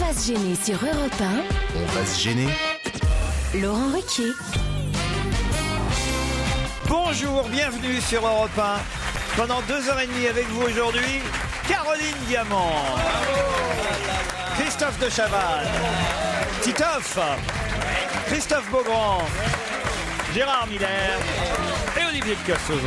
va se gêner sur Europe 1. On va se gêner. Laurent Ruquier. Bonjour, bienvenue sur Europe 1. Pendant 2h30 avec vous aujourd'hui, Caroline Diamant, Christophe de Chavannes, Titoff, Christophe Beaugrand, Gérard Miller et Olivier de Kersauzon.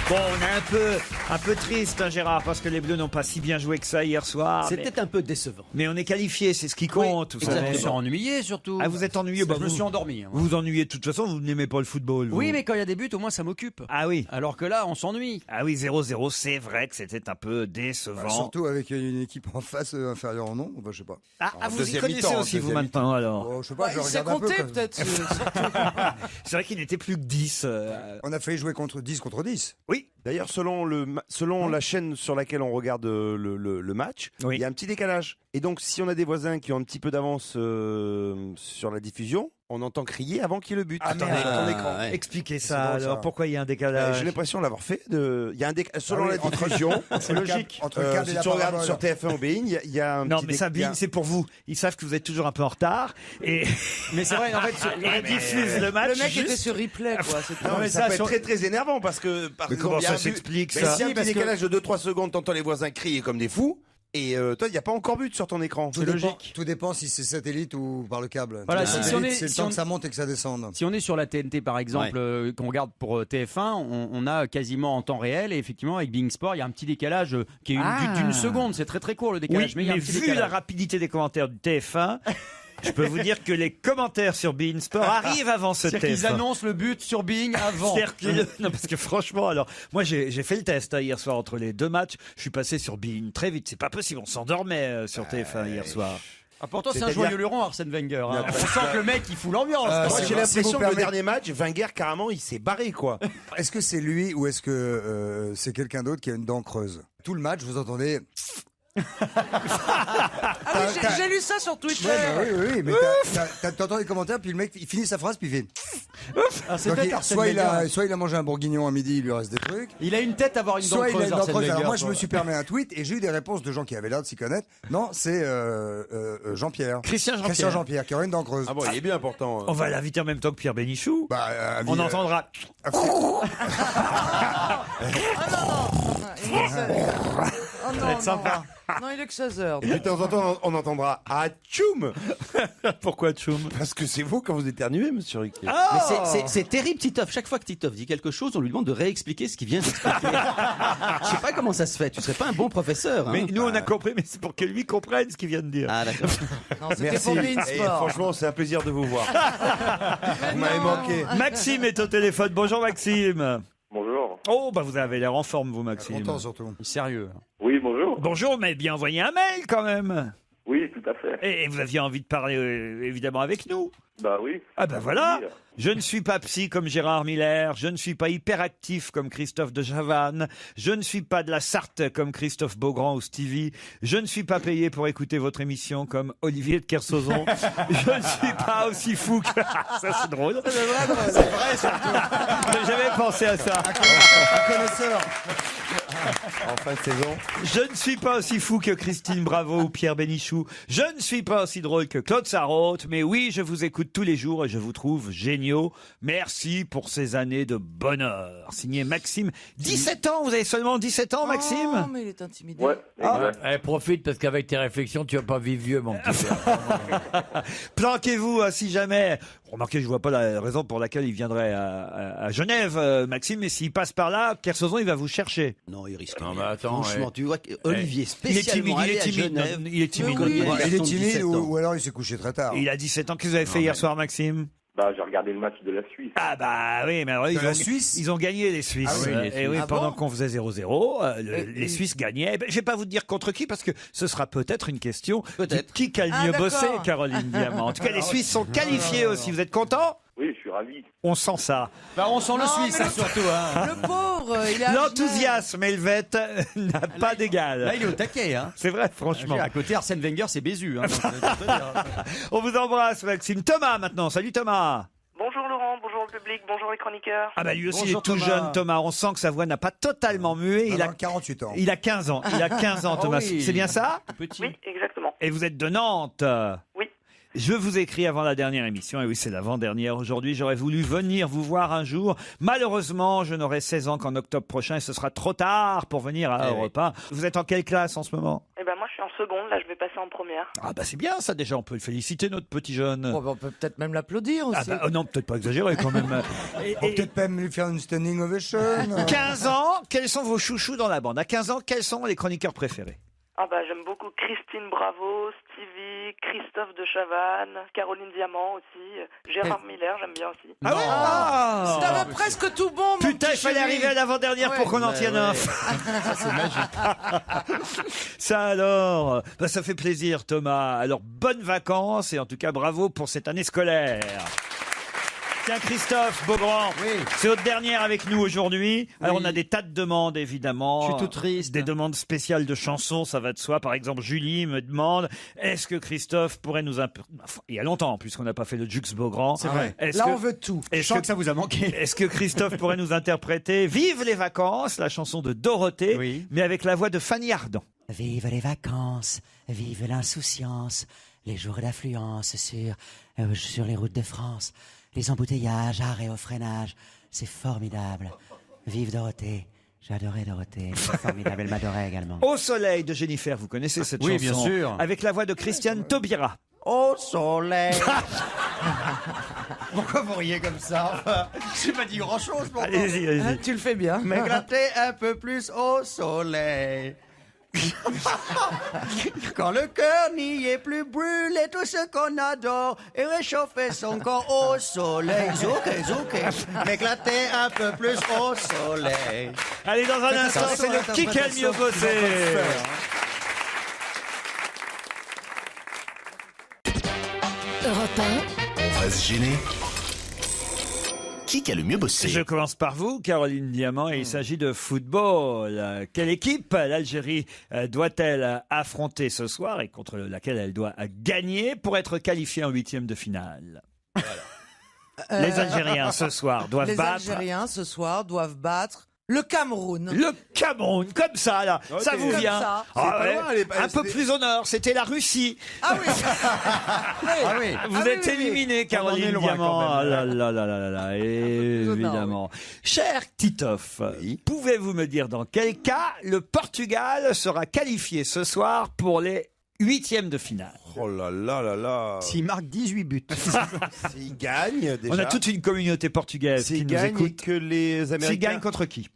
Bon, on est un peu triste, hein, Gérard, parce que les Bleus n'ont pas si bien joué que ça hier soir. C'était un peu décevant. Mais on est qualifiés, c'est ce qui compte. Oui, je me suis ennuyé surtout. Ah, vous êtes ennuyé? Je me suis endormi. Vous vous ennuyez de toute façon, vous n'aimez pas le football. Vous. Oui, mais quand il y a des buts, au moins ça m'occupe. Ah oui. Alors que là, on s'ennuie. Ah oui, 0-0, c'est vrai que c'était un peu décevant. Surtout avec une équipe en face inférieure en nombre, je sais pas. Ah, vous y connaissez aussi, vous, maintenant, alors? Oh, je sais pas, je regarde un peu. peut-être. C'est vrai qu'il n'était plus que 10. On a failli jouer contre 10 contre 10. Oui. D'ailleurs, selon la chaîne sur laquelle on regarde le match, Oui. il y a un petit décalage. Et donc, si on a des voisins qui ont un petit peu d'avance sur la diffusion, on entend crier avant qu'il y ait le but. Attendez, ton écran. ouais. Expliquez C'est ça, bon, alors. ça. Pourquoi il y a un décalage? J'ai l'impression de l'avoir fait. Il y a un selon Ah oui, la diffusion. C'est logique. Entre le câble et Si la tu regardes parabole. sur TF1 ou Bein, il y a un Non, petit mais ça, il y a- Bein, c'est pour vous. Ils savent que vous êtes toujours un peu en retard. Et Mais c'est vrai, en fait, ils diffusent le match. le mec juste- était sur replay, quoi. Non, mais ça, peut sur- être très très énervant parce que par Mais exemple, comment il y a ça un but- s'explique, Mais ça? si, un Si, petit parce que- décalage de 2-3 secondes, t'entends les voisins crier comme des fous. Et toi, il n'y a pas encore but sur ton écran. Tout C'est dépend, logique. tout dépend si c'est satellite ou par le câble. Voilà, Le si satellite, on est- c'est le si temps on- que ça monte et que ça descende. Si on est sur la TNT par exemple, qu'on regarde pour TF1, on a quasiment en temps réel et effectivement avec Bein Sport, il y a un petit décalage qui est d'une seconde, c'est très très court le décalage, Oui, mais il y a un mais petit vu décalage. la rapidité des commentaires du TF1, je peux vous dire que les commentaires sur Bein Sport arrivent avant ce C'est-à-dire qu'ils TF1. annoncent le but sur Bein avant. C'est-à-dire que non, parce que franchement, alors, moi j'ai fait le test hier soir entre les deux matchs. Je suis passé sur Bein très vite. C'est pas possible, on s'endormait sur TF1 hier soir. Ah, pourtant c'est un C'est-à-dire- joyeux luron Arsène Wenger. Hein. On sent que le mec il fout l'ambiance. Ah, Moi, c'est j'ai vrai, si l'impression vous que le permettez- dernier match, Wenger, carrément, il s'est barré, quoi. Est-ce que c'est lui ou est-ce que c'est quelqu'un d'autre qui a une dent creuse? Tout le match, vous entendez. J'ai lu ça sur Twitter. Oui, mais t'entends les commentaires, puis le mec il finit sa phrase, puis il fait. Ah, c'est Donc, peut-être Arsène soit Wenger. il a mangé un bourguignon à midi, il lui reste des trucs. Il a une tête à avoir une dent Soit il a creuse, une dent Arsène creuse. Alors Wenger, moi, je quoi. me suis permis un tweet et j'ai eu des réponses de gens qui avaient l'air de s'y connaître. Non, c'est Jean-Pierre. Christian Jean-Pierre. Jean-Pierre qui aurait une dent creuse. Ah bon, il est bien pourtant. On va l'inviter en même temps que Pierre Bénichou. Bah, On entendra. Oh non, être sympa. non, il est que 16h. Et de temps en temps, on entendra « Ah, tchoum !» Pourquoi Tchoum? Parce que c'est vous quand vous éternuez, monsieur Riquet. Ah Mais c'est terrible, Titoff. Chaque fois que Titoff dit quelque chose, on lui demande de réexpliquer ce qu'il vient d'expliquer. Je sais pas comment ça se fait. Tu serais pas un bon professeur. Hein. Mais nous on a compris, mais c'est pour que lui comprenne ce qu'il vient de dire. Ah d'accord. Non, c'était Merci. pour Bein Et Sport. franchement, c'est un plaisir de vous voir. Vous m'avez manqué. Maxime est au téléphone. Bonjour Maxime. Bonjour. Oh, bah vous avez l'air en forme, vous, Maxime. Content surtout. Sérieux. Oui, bonjour. Bonjour, mais bien envoyé un mail quand même. Oui, tout à fait. Et vous aviez envie de parler évidemment avec nous. Bah oui. Ah ben voilà. Oui. Je ne suis pas psy comme Gérard Miller, je ne suis pas hyperactif comme Christophe de Chavannes, je ne suis pas de la Sarthe comme Christophe Beaugrand ou Stevie, je ne suis pas payé pour écouter votre émission comme Olivier de Kersauzon, je ne suis pas aussi fou que... Ça c'est drôle. C'est vrai surtout. J'avais pensé à ça. Un connaisseur. En fin de saison. Je ne suis pas aussi fou que Christine Bravo ou Pierre Bénichou. Je ne suis pas aussi drôle que Claude Sarraute. Mais oui, je vous écoute tous les jours et je vous trouve géniaux. Merci pour ces années de bonheur. Signé Maxime. 17 ans, vous avez seulement 17 ans, Oh, Maxime? mais il est intimidé. Ouais, exact. Profite parce qu'avec tes réflexions, tu vas pas vivre vieux, mon petit frère. Planquez-vous si jamais. Remarquez, je vois pas la raison pour laquelle il viendrait à Genève, Maxime. Mais s'il passe par là, Kersauzon, il va vous chercher. Non, il risque. Non, rien. mais attends, Franchement, ouais. tu vois que Olivier Il est spécialement timide, il allé est à timide. Genève. Non, il est timide. Mais oui. connaît un Il est garçon de timide 17 ans. ou alors il s'est couché très tard. Il a 17 ans. Qu'est-ce que vous avez fait hier soir, Maxime? Bah, j'ai regardé le match de la Suisse. Ah bah oui, mais alors, la Suisse ils ont gagné les Suisses. Ah oui, les Et Suisses. oui, Ah pendant bon qu'on faisait 0-0, les Suisses gagnaient. Eh ben, je vais pas vous dire contre qui parce que ce sera peut-être une question. Peut-être. Qui a le Ah, mieux d'accord. bossé, Caroline Diamant. En tout cas, les Suisses sont qualifiés aussi. Vous êtes contents? Oui, je suis ravi. On sent ça. Bah, on sent le Non, Suisse mais hein, surtout. Hein. Le pauvre, il est à L'enthousiasme helvète n'a pas d'égal. Là il est au taquet. Hein. C'est vrai, franchement. À côté Arsène Wenger c'est Bézu. Hein, donc, je peux te dire. On vous embrasse, Maxime. Thomas, maintenant. Salut, Thomas. Bonjour Laurent, bonjour le public, bonjour les chroniqueurs. Ah bah lui aussi, il Bonjour, est tout Thomas. jeune, Thomas. On sent que sa voix n'a pas totalement mué. Il a 48 ans. Il a 15 ans. Il a 15 ans, Ah Thomas. oui. C'est bien ça? Petit. Oui, exactement. exactement. Et vous êtes de Nantes? Oui. Je vous écris avant la dernière émission, et oui, c'est l'avant-dernière aujourd'hui. J'aurais voulu venir vous voir un jour. Malheureusement, je n'aurai 16 ans qu'en octobre prochain, et ce sera trop tard pour venir à Europe 1. Vous êtes en quelle classe en ce moment? Eh ben moi je suis en seconde, là je vais passer en première. Ah bah c'est bien ça déjà, on peut le féliciter notre petit jeune. Bon, on peut peut-être même l'applaudir aussi. Ah bah, non, peut-être pas exagérer quand même. On peut peut-être même lui faire une standing ovation. 15 ans, quels sont vos chouchous dans la bande? À 15 ans, quels sont les chroniqueurs préférés? Ah bah j'aime beaucoup Christine Bravo, Stevie, Christophe de Chavannes, Caroline Diamant aussi, Gérard Miller, j'aime bien aussi. Ah ouais, ah T'avais presque tout bon, mon Putain, il petit fallait chéri. arriver à l'avant-dernière pour qu'on en tienne un. Ça, c'est magique. Ça alors, bah, ça fait plaisir Thomas. Alors bonnes vacances et en tout cas bravo pour cette année scolaire. Tiens Christophe Beaugrand, c'est votre dernière avec nous aujourd'hui. Alors on a des tas de demandes évidemment. Je suis tout triste. Des demandes spéciales de chansons, ça va de soi. Par exemple Julie me demande, est-ce que Christophe pourrait nous... Il y a longtemps puisqu'on n'a pas fait le Jux Beaugrand. C'est vrai. Là, on veut tout. Je sens que ça vous a manqué. Est-ce que Christophe pourrait nous interpréter Vive les vacances, la chanson de Dorothée, Oui. mais avec la voix de Fanny Ardant. Vive les vacances, vive l'insouciance, les jours d'affluence sur les routes de France, les embouteillages, arrêts au freinage, c'est formidable. Vive Dorothée, j'adorais Dorothée, c'est formidable, elle m'adorait également. Au soleil de Jennifer, vous connaissez cette Oui, chanson? bien sûr. Avec la voix de Christiane Taubira. Au soleil. Pourquoi vous riez comme ça? Enfin, j'ai pas dit grand-chose pourtant. Allez-y, Hein, allez-y. tu le fais bien. M'éclater un peu plus au soleil. Quand le cœur n'y est plus, brûler tout ce qu'on adore et réchauffer son corps au soleil. Zouké, zouké, m'éclater un peu plus au soleil. Allez, dans un instant, c'est le qui a le mieux bossé. Europe 1, On va se gêner. Qui a le mieux bossé? Je commence par vous, Caroline Diamant, et il s'agit de football. Quelle équipe l'Algérie doit-elle affronter ce soir et contre laquelle elle doit gagner pour être qualifiée en 8e de finale? Les Algériens ce soir doivent Les battre Algériens ce soir doivent battre le Cameroun. le Cameroun, comme ça là, ça vous comme vient. ça. Ah ouais, pas loin, un peu plus au nord, c'était la Russie. Ah oui. Ah oui. Vous êtes éliminée, Caroline On en est loin, Diamant. quand même. Ah là là là là là, évidemment. Cher Titoff, pouvez-vous me dire dans quel cas le Portugal sera qualifié ce soir pour les 8e de finale? Oh là là là là. S'il marque 18 buts. S'il gagne, déjà. On a toute une communauté portugaise qui S'il nous gagne et écoute. que les S'il Américains... gagne contre qui?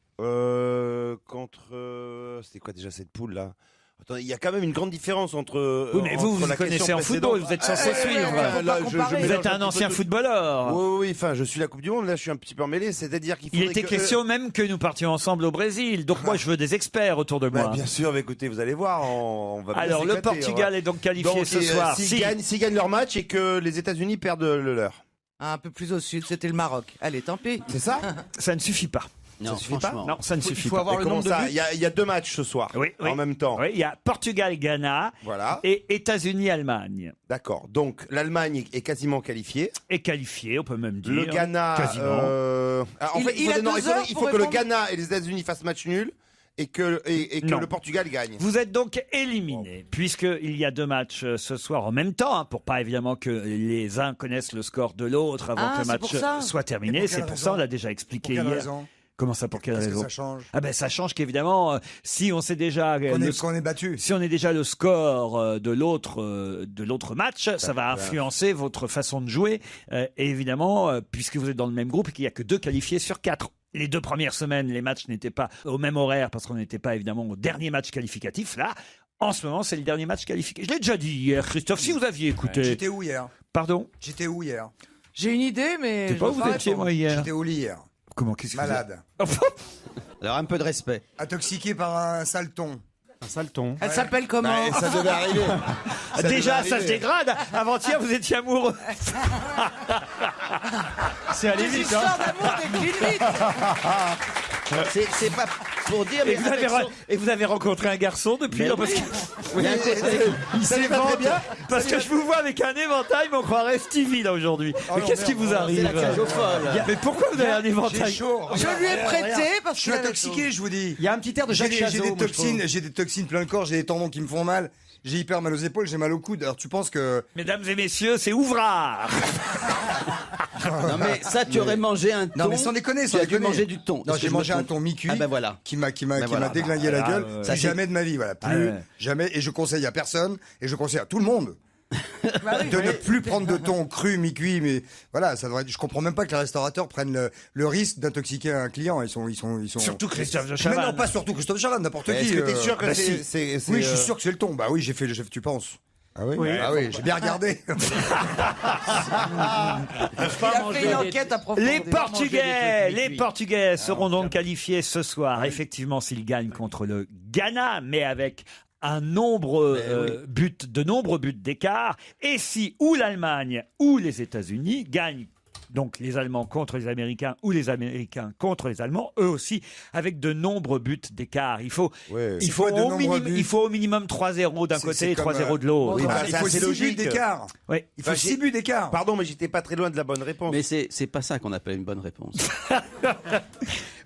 C'était quoi déjà cette poule là? Attends, il y a quand même une grande différence entre. Oui, mais vous, entre vous la connaissez question en football, précédente. vous êtes censé suivre. Là, Vous êtes un ancien footballeur. Oui, enfin, je suis la Coupe du Monde, là je suis un petit peu emmêlé, c'est-à-dire qu'il Il faudrait était que question même que nous partions ensemble au Brésil. Donc moi, je veux des experts autour de moi. bien sûr, écoutez, vous allez voir, on va bien Alors, le s'éclater, Portugal on va- est donc qualifié Donc, ce soir. S'ils gagnent leur match et que les États-Unis perdent le leur. Un peu plus au sud, c'était le Maroc. Allez, tant pis. C'est ça? Ça ne suffit pas. Non, suffit pas franchement. Non, ça ne suffit Il faut pas. avoir Mais le comment nombre de ça? buts. Il y a deux matchs ce soir, Oui, oui. en même temps. Oui, il y a Portugal-Ghana Voilà. et États-Unis-Allemagne. D'accord. Donc l'Allemagne est quasiment qualifiée. Et qualifié, on peut même dire. Le Ghana. Quasiment. En fait, Il a 2 heures il pour faut que le répondre. Ghana et les États-Unis fassent match nul et que Non. le Portugal gagne. Vous êtes donc éliminé, puisqu'il y a deux matchs ce soir en même temps, hein, pour pas évidemment que les uns connaissent le score de l'autre avant Ah, que le c'est pour match ça. soit terminé. Et pour C'est quelle pour ça, on raison? l'a déjà Pour expliqué quelle hier. raison? Comment ça, pour quelle Qu'est-ce que raison? ça change? Ah ben ça change qu'évidemment, si on sait déjà Qu'on est battu. si on est déjà le score de l'autre match, ça va influencer votre façon de jouer. Et évidemment, puisque vous êtes dans le même groupe, qu'il n'y a que 2 qualifiés sur 4. Les 2 premières semaines, les matchs n'étaient pas au même horaire parce qu'on n'était pas évidemment au dernier match qualificatif. Là, en ce moment, c'est le dernier match qualificatif. Je l'ai déjà dit hier, Christophe, si vous aviez écouté. J'étais où hier? Pardon? J'étais où hier? J'ai une idée, mais. Je sais pas où je vous vais étiez, répondre. moi, hier. J'étais au lit hier. Comment, qu'est-ce que Malade. Alors un peu de respect. Intoxiqué par un saleton. Un saleton. Elle s'appelle comment? Ça devait arriver. Déjà, ça se dégrade. Avant-hier, vous étiez amoureux. C'est allé Les vite, histoires hein. d'amour déclinent vite. C'est pas. pour dire. Mais Et vous avez rencontré un garçon depuis Mais non, parce oui. que- Il y a un côté- Il s'évente parce que je vous vois avec un éventail, mais on croirait Stevie là aujourd'hui. Mais non, qu'est-ce qui vous arrive? C'est la cage aux folles. Mais pourquoi vous avez un éventail? J'ai chaud. Je lui ai prêté parce Je suis qu'il avait intoxiqué, je vous dis. Il y a un petit air de Jacques J'ai Chazot. des moi, je toxines, trouve. j'ai des toxines plein le corps, j'ai des tendons qui me font mal, j'ai hyper mal aux épaules, j'ai mal au coude. Alors tu penses que Mesdames et messieurs, c'est Ouvrard. Non mais ça, tu aurais mangé un thon. Non mais sans déconner, tu sans as dû déconner. manger du thon. Non, Est-ce que j'ai je me mangé un trompe thon mi-cuit. Ah ben voilà. Qui m'a voilà. déglingué la gueule. ouais. Ça, Plus c'est- jamais de ma vie, voilà. Ah Plus ouais. jamais. Et je conseille à personne, et je conseille à tout le monde. De ne plus prendre de thon cru, mi-cuit, mais voilà, ça devrait. Je comprends même pas que les restaurateurs prennent le risque d'intoxiquer un client. Ils sont. Surtout Christophe de Mais Chavannes. non, pas surtout Christophe de Chavannes, n'importe Mais qui. est-ce que t'es sûr que bah c'est- si. c'est- Oui, je euh, suis sûr que c'est le thon. Bah oui, tu penses. Ah oui. Ah oui, j'ai bien regardé. Il a fait une enquête approfondie. Les Portugais seront donc qualifiés ce soir. Effectivement, s'ils gagnent contre le Ghana, mais avec de nombreux buts d'écart. Et si ou l'Allemagne ou les États-Unis gagnent, donc les Allemands contre les Américains ou les Américains contre les Allemands, eux aussi avec de nombreux buts d'écart. Il faut C'est quoi de nombreux buts au minimum 3-0 d'un C'est- côté c'est et comme, 3-0 de l'autre. Oui, bah, il c'est faut assez 6 buts logique. d'écart. Oui. Il faut 6 buts d'écart. Pardon, mais j'étais pas très loin de la bonne réponse. Mais c'est pas ça qu'on appelle une bonne réponse.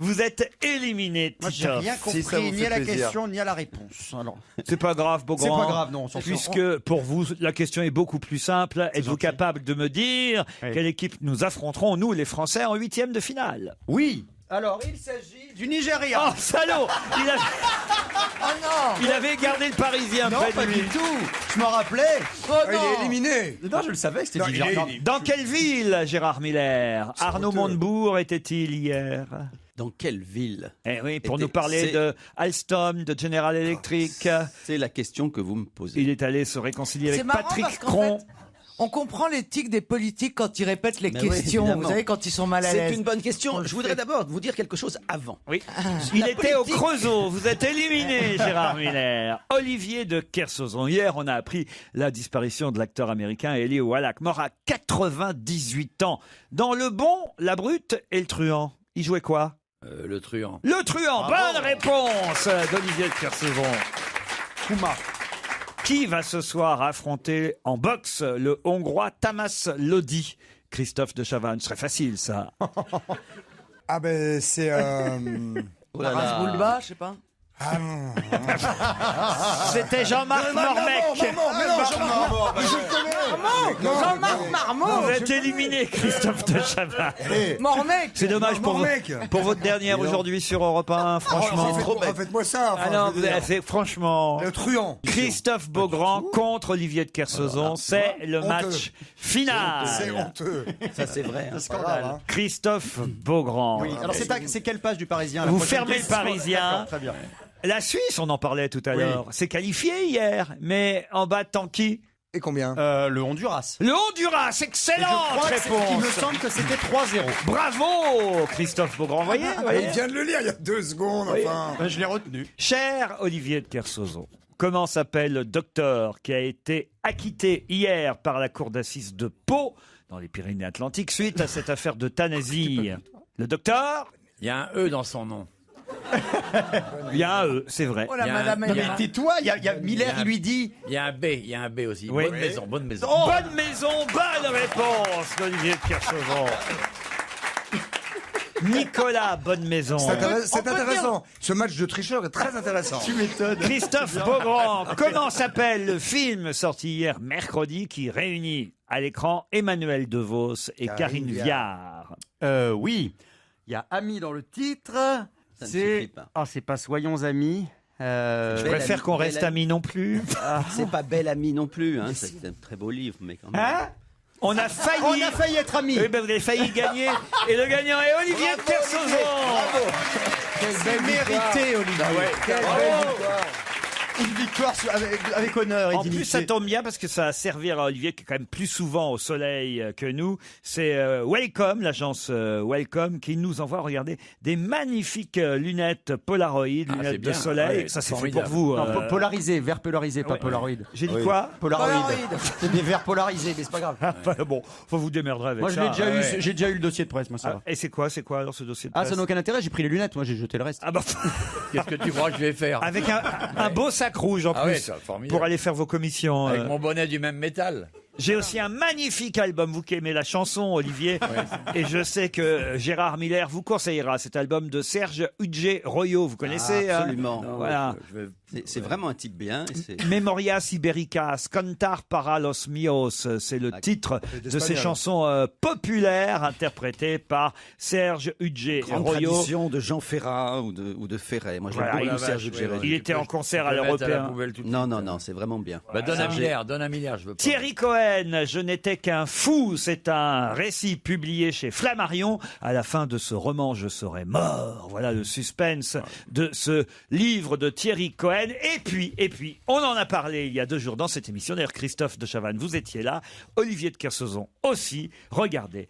Vous êtes éliminé, Moi, j'ai Titoff. rien Si ça compris, vous ni fait à la plaisir. question, ni à la réponse. Alors, C'est pas grave, Beaugrand. c'est pas grave, non. on s'en sort. Puisque pour vous, la question est beaucoup plus simple. Êtes-vous capable de me dire quelle équipe nous affronterons, nous les Français, en huitième de finale? Oui. Alors, il s'agit du Nigeria. Oh, salaud! Il avait gardé le Parisien non, près pas de du lui. tout. Je m'en rappelais. Oh Il non. est éliminé. Non, je le savais que c'était Non, Nigeria. il est- Dans quelle ville, Gérard Miller? Arnaud honteux. Montebourg était-il hier? Dans quelle ville? Eh oui, pour Était- nous parler c'est- de Alstom, de General Electric. C'est la question que vous me posez. Il est allé se réconcilier avec C'est marrant Patrick parce qu'en Cron. fait, on comprend l'éthique des politiques quand ils répètent les Ben oui, questions. évidemment. Vous savez, quand ils sont mal à C'est l'aise. une bonne question. On le Je voudrais fait. d'abord vous dire quelque chose avant. Oui. Il La était au politique. Creusot. Vous êtes éliminé, Gérard Miller. Olivier de Kersauzon. Hier, on a appris la disparition de l'acteur américain Eli Wallach, mort à 98 ans. Dans Le Bon, la Brute et le Truand. Il jouait quoi? Le truand. Le Truand. Bonne réponse d'Olivier de Kersauzon. Kouma. Qui va ce soir affronter en boxe le Hongrois Tamas Lodi? Christophe de Chavannes. Ce serait facile, ça. Ah ben c'est. Oh là là. Rasboulba, je sais pas. Ah non. C'était Jean-Marc Mormec. Mais non, Jean-Marc Marmot. Vous êtes éliminé, Christophe de Chavannes. Mormec. C'est dommage pour, Mormec. pour votre dernière aujourd'hui sur Europe 1, franchement. Faites-moi ça. Ah non, vous avez fait, franchement. Le truand. Christophe Beaugrand contre Olivier de Kersauzon, c'est le Honteux. match final. C'est honteux. Ça c'est vrai. C'est scandale. hein. Christophe Beaugrand. Oui. Alors, c'est quelle page du Parisien la Vous prochaine fermez le question Parisien. D'accord, très bien. La Suisse, on en parlait tout à Oui. l'heure, s'est qualifiée hier, mais en battant qui? Et combien? Le Honduras. Le Honduras, excellente Il me réponse. semble que c'était 3-0. Bravo, Christophe Beaugrand. Voyez, voyez. Il vient de le lire il y a 2 secondes. Enfin. Je l'ai retenu. Cher Olivier de Kersauzon, comment s'appelle le docteur qui a été acquitté hier par la cour d'assises de Pau, dans les Pyrénées-Atlantiques, suite à cette affaire d'euthanasie? Le docteur? Il y a un E dans son nom. Il y a un E, c'est vrai. Oh la Il y a madame un- Non, il y mais a- tais-toi, il y a Miller, il lui dit. Il y a un B, il y a un B aussi. Oui. Bonne maison, bonne maison. Bonne maison, bonne réponse d'Olivier de Kersauzon. Nicolas Bonne Maison. C'est intéressant. Ce match de tricheur est très intéressant. Tu m'étonnes. Christophe Beaugrand, comment s'appelle le film sorti hier mercredi qui réunit à l'écran Emmanuel DeVos et Karine Viard? Oui. Il y a Ami dans le titre. Ça ne suffit pas. Ah, c'est pas Soyons Amis. Je Belle préfère amie, qu'on belle reste amie. amis non plus. C'est pas Belle Amie non plus. Hein. C'est un très beau livre, mais quand même. Hein? On a failli. On a failli être amis. Eh ben, vous avez failli gagner. Et le gagnant est Olivier de Kersauzon. C'est mérité, Olivier. Quelle belle Une victoire avec honneur et En dignité. plus, ça tombe bien parce que ça va servir à Olivier qui est quand même plus souvent au soleil que nous. C'est Welcome, l'agence Welcome, qui nous envoie, regardez, des magnifiques lunettes Polaroid, lunettes c'est de bien. soleil. Ouais, ça, c'est fait formidable. pour vous. Non, polarisé, vert polarisé, pas Polaroid. J'ai dit quoi? Polaroid. C'est des verts polarisés, mais c'est pas grave. Bon, faut vous démerderez avec Moi, ça. j'ai déjà eu le dossier de presse, moi, ça va. Et c'est quoi alors ce dossier de Ah, presse? ça n'a aucun intérêt, j'ai pris les lunettes, moi, j'ai jeté le reste. Ah bah, Qu'est-ce que tu crois que je vais faire? avec un beau sac rouge en Ah plus ouais, ça, formidable. pour aller faire vos commissions. Avec mon bonnet du même métal. J'ai aussi un magnifique album, vous qui aimez la chanson, Olivier, et je sais que Gérard Miller vous conseillera cet album de Serge Udger-Royo. Vous connaissez? Absolument. Voilà. C'est vraiment un type bien. et c'est- Memorias Ibéricas, Cantar para los míos, c'est le titre de ces espagnol. chansons populaires interprétées par Serge Grande Udger-Royo. tradition de Jean Ferrat ou de Ferret. Moi, j'aime Voilà, beaucoup la Serge vache, Udger. ouais, Il était en concert à Je vais mettre la l'Européen. poubelle tout de Non, suite. non, non, c'est vraiment bien. Bah, donne à Miller, je veux pas. Thierry Cohen, Je n'étais qu'un fou, c'est un récit publié chez Flammarion. À la fin de ce roman, je serai mort. Voilà le suspense de ce livre de Thierry Cohen. Et puis, on en a parlé il y a 2 jours dans cette émission. D'ailleurs, Christophe de Chavannes, vous étiez là. Olivier de Kersauzon aussi. Regardez.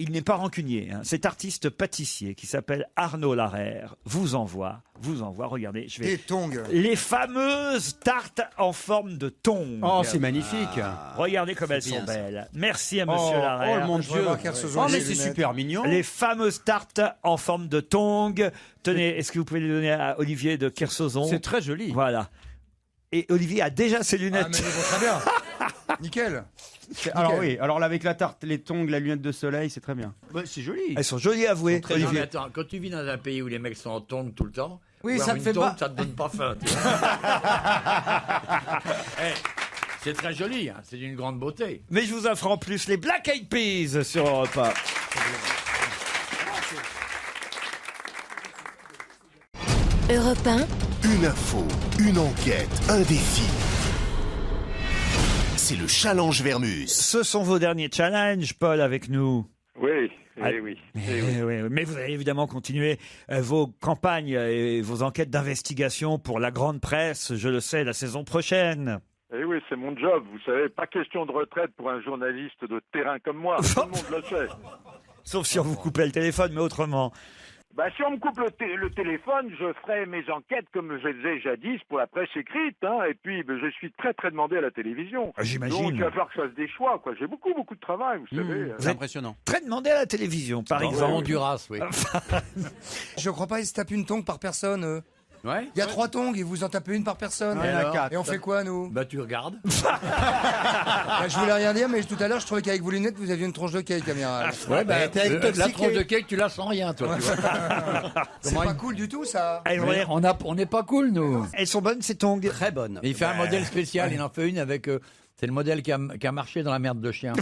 Il n'est pas rancunier, hein. Cet artiste pâtissier qui s'appelle Arnaud Larère vous envoie, regardez, Des tongs. les fameuses tartes en forme de tongs. Oh, c'est magnifique. Regardez comme elles bien, sont ça. belles. Merci à Monsieur Larère. Oh, mon Je voudrais Dieu. voir Kersozon Oh, avec mais les c'est lunettes. super mignon. Les fameuses tartes en forme de tongs. Tenez, est-ce que vous pouvez les donner à Olivier de Kersauzon? C'est très joli. Voilà. Et Olivier a déjà ses Ah, lunettes. mais ils vont très bien. Nickel. Alors oui, alors là avec la tarte, les tongs, la lunette de soleil, c'est très bien. Ouais, c'est joli. Elles sont jolies à avouer, Non, mais Olivier. attends, quand tu vis dans un pays où les mecs sont en tongs tout le temps, Oui, voir ça te une fait tongue, pas- ça te donne pas faim. tu vois. Eh, c'est très joli, hein, c'est d'une grande beauté. Mais je vous offre en plus les Black Eyed Peas sur Europe 1. Europe 1, Une info, une enquête, un défi. C'est le challenge Vermus. Ce sont vos derniers challenges, Paul, avec nous. Oui, Ah, oui. oui. Mais vous allez évidemment continuer vos campagnes et vos enquêtes d'investigation pour la grande presse, je le sais, la saison prochaine. Eh oui, c'est mon job. Vous savez, pas question de retraite pour un journaliste de terrain comme moi. Tout le monde le sait. Sauf si on vous coupait le téléphone, mais autrement. Bah, si on me coupe le téléphone, je ferai mes enquêtes comme je faisais jadis pour la presse écrite. Hein, et puis, ben, je suis très, très demandé à la télévision. Ah, j'imagine. Donc, il va falloir que je fasse des choix. Quoi. J'ai beaucoup, beaucoup de travail, vous savez. C'est impressionnant. Très demandé à la télévision, par Dans exemple. Honduras, oui. Je crois pas, ils se tapent une tongue par personne. Ouais. Il y a 3 tongs et vous en tapez une par personne. Et alors Et on fait quoi, nous? Bah, tu regardes. Bah, je voulais rien dire, mais tout à l'heure, je trouvais qu'avec vos lunettes, vous aviez une tronche de cake, amiral. Ouais, bah, t'es intoxiqué. la tronche de cake, tu la sens rien, toi. Tu vois. C'est pas cool du tout, ça. Elles, ont Mais l'air- on n'est pas cool, nous. elles sont bonnes, ces tongs. Très bonne. Et il fait un modèle spécial, il en fait une avec... c'est le modèle qui a marché dans la merde de chien.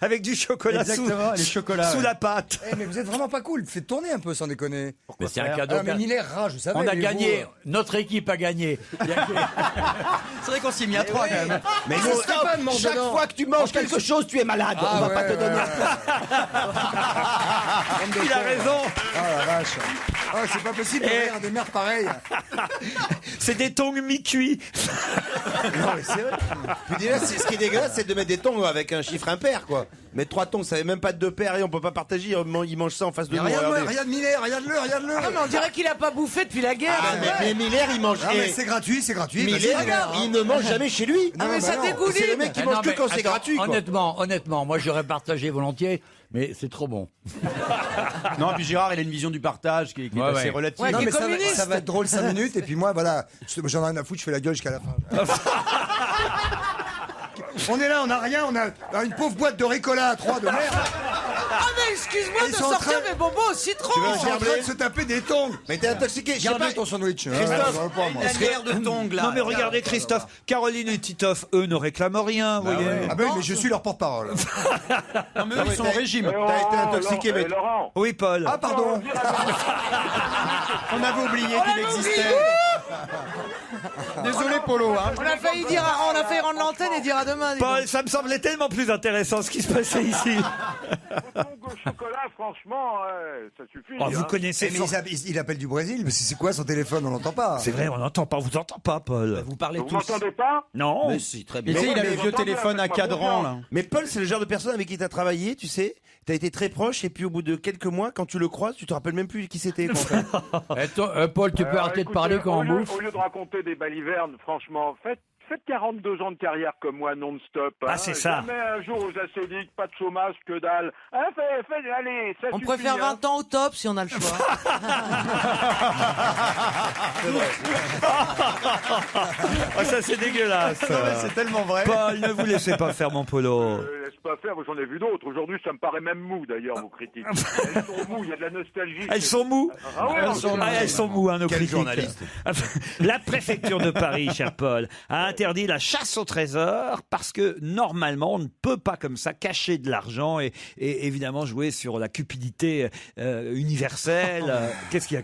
Avec du chocolat Exactement, les chocolats. sous ouais. la pâte. Eh, mais vous êtes vraiment pas cool. Faites tourner un peu, sans déconner. Mais c'est un cadeau. Ah, mais Miller, je savais. On a mais gagné, vous, notre équipe a gagné. C'est vrai qu'on s'y est mis à 3 quand même. Mais C'est Stéphane, mon chaque dedans. fois que tu manges quelque chose, tu es malade. Ah, On va ouais, pas te donner Il a raison. Oh la vache. Oh, c'est pas possible de rire des mères pareilles. C'est des tongs mi-cuits. Non, mais c'est vrai. Puis déjà, ce qui est dégueulasse, c'est de mettre des tongs avec un chiffre impair, quoi. Mais 3 tongs, ça n'est même pas de 2 paires et on peut pas partager. Ils mangent ça en face de Mais nous. regarde-moi, regardez. regarde Miller, regarde-le, regarde-le. Non, mais on dirait qu'il a pas bouffé depuis la guerre. Ah, mais Miller, il mange. Ah, mais et c'est gratuit, c'est gratuit. Miller, Vas-y, Miller, il ne mange jamais chez lui. Non, mais ça non. dégouline. C'est le mec qui Ah mange non, que mais quand c'est attends, gratuit, quoi. Honnêtement, moi j'aurais partagé volontiers, mais c'est trop bon. Non, puis Gérard, il a une vision du partage qui est Ouais, assez ouais. relative. Ouais, Non, qui est mais communiste. ça va être drôle 5 minutes, et puis moi, voilà, j'en ai rien à foutre, je fais la gueule jusqu'à la fin. On est là, on a rien, on a une pauvre boîte de Ricola à 3 de merde. Ah, mais excuse-moi Ils de sont en sortir train- mes bonbons au citron. Ils sont en train de se taper des tongs. Mais t'es intoxiqué. Je sais Gardez pas. ton sandwich. Christophe, Ouais, pas, moi. La guerre de tongs, là. Non mais regardez Christophe, Caroline et Titoff, eux ne réclament rien, vous voyez. Ah ben oui, mais je suis leur porte-parole. Non, mais eux, ils sont au régime. T'as été intoxiqué, mec. Laurent, Oui Paul. Ah pardon. On avait oublié qu'il existait. Désolé, Polo. Hein. On a failli dire, on a failli rendre l'antenne et dire à demain. dis donc. Paul, ça me semblait tellement plus intéressant ce qui se passait ici. vos tongs chocolat, franchement, ça suffit. Oh, vous hein. connaissez Mais il appelle du Brésil, mais c'est quoi son téléphone? On l'entend pas. C'est vrai, on n'entend pas. Vous entend pas, Paul. Vous parlez Vous tous. m'entendez pas? Non. Mais si, très Mais bien. tu sais, il a mais le vieux j'entends téléphone bien, à c'est pas cadran, bon, là. Mais Paul, c'est le genre de personne avec qui t'as travaillé, tu sais. T'as été très proche et puis au bout de quelques mois, quand tu le croises, tu te rappelles même plus qui c'était. quoi, en fait. Paul, tu peux arrêter de Écoutez, parler quand on bouffe. Au lieu de raconter des balivernes, franchement, faites 42 ans de carrière comme moi non-stop. Ah, c'est ça. Jamais un jour aux acédiques, pas de chômage, que dalle. Hein, allez, ça On suffit, préfère hein. 20 ans au top si on a le choix. Ah, ça, c'est dégueulasse. C'est tellement vrai. Paul, ne vous laissez pas faire mon polo. Laisse pas faire, j'en ai vu d'autres. Aujourd'hui, ça me paraît même mou, d'ailleurs, vos critiques. Elles sont mous, il y a de la nostalgie. Elles sont mous. Ah ouais, Elles sont mous, hein, nos Quel critiques. journaliste. La préfecture de Paris, cher Paul, a interdit la chasse au trésor parce que normalement, on ne peut pas comme ça cacher de l'argent et évidemment jouer sur la cupidité universelle. Qu'est-ce qu'il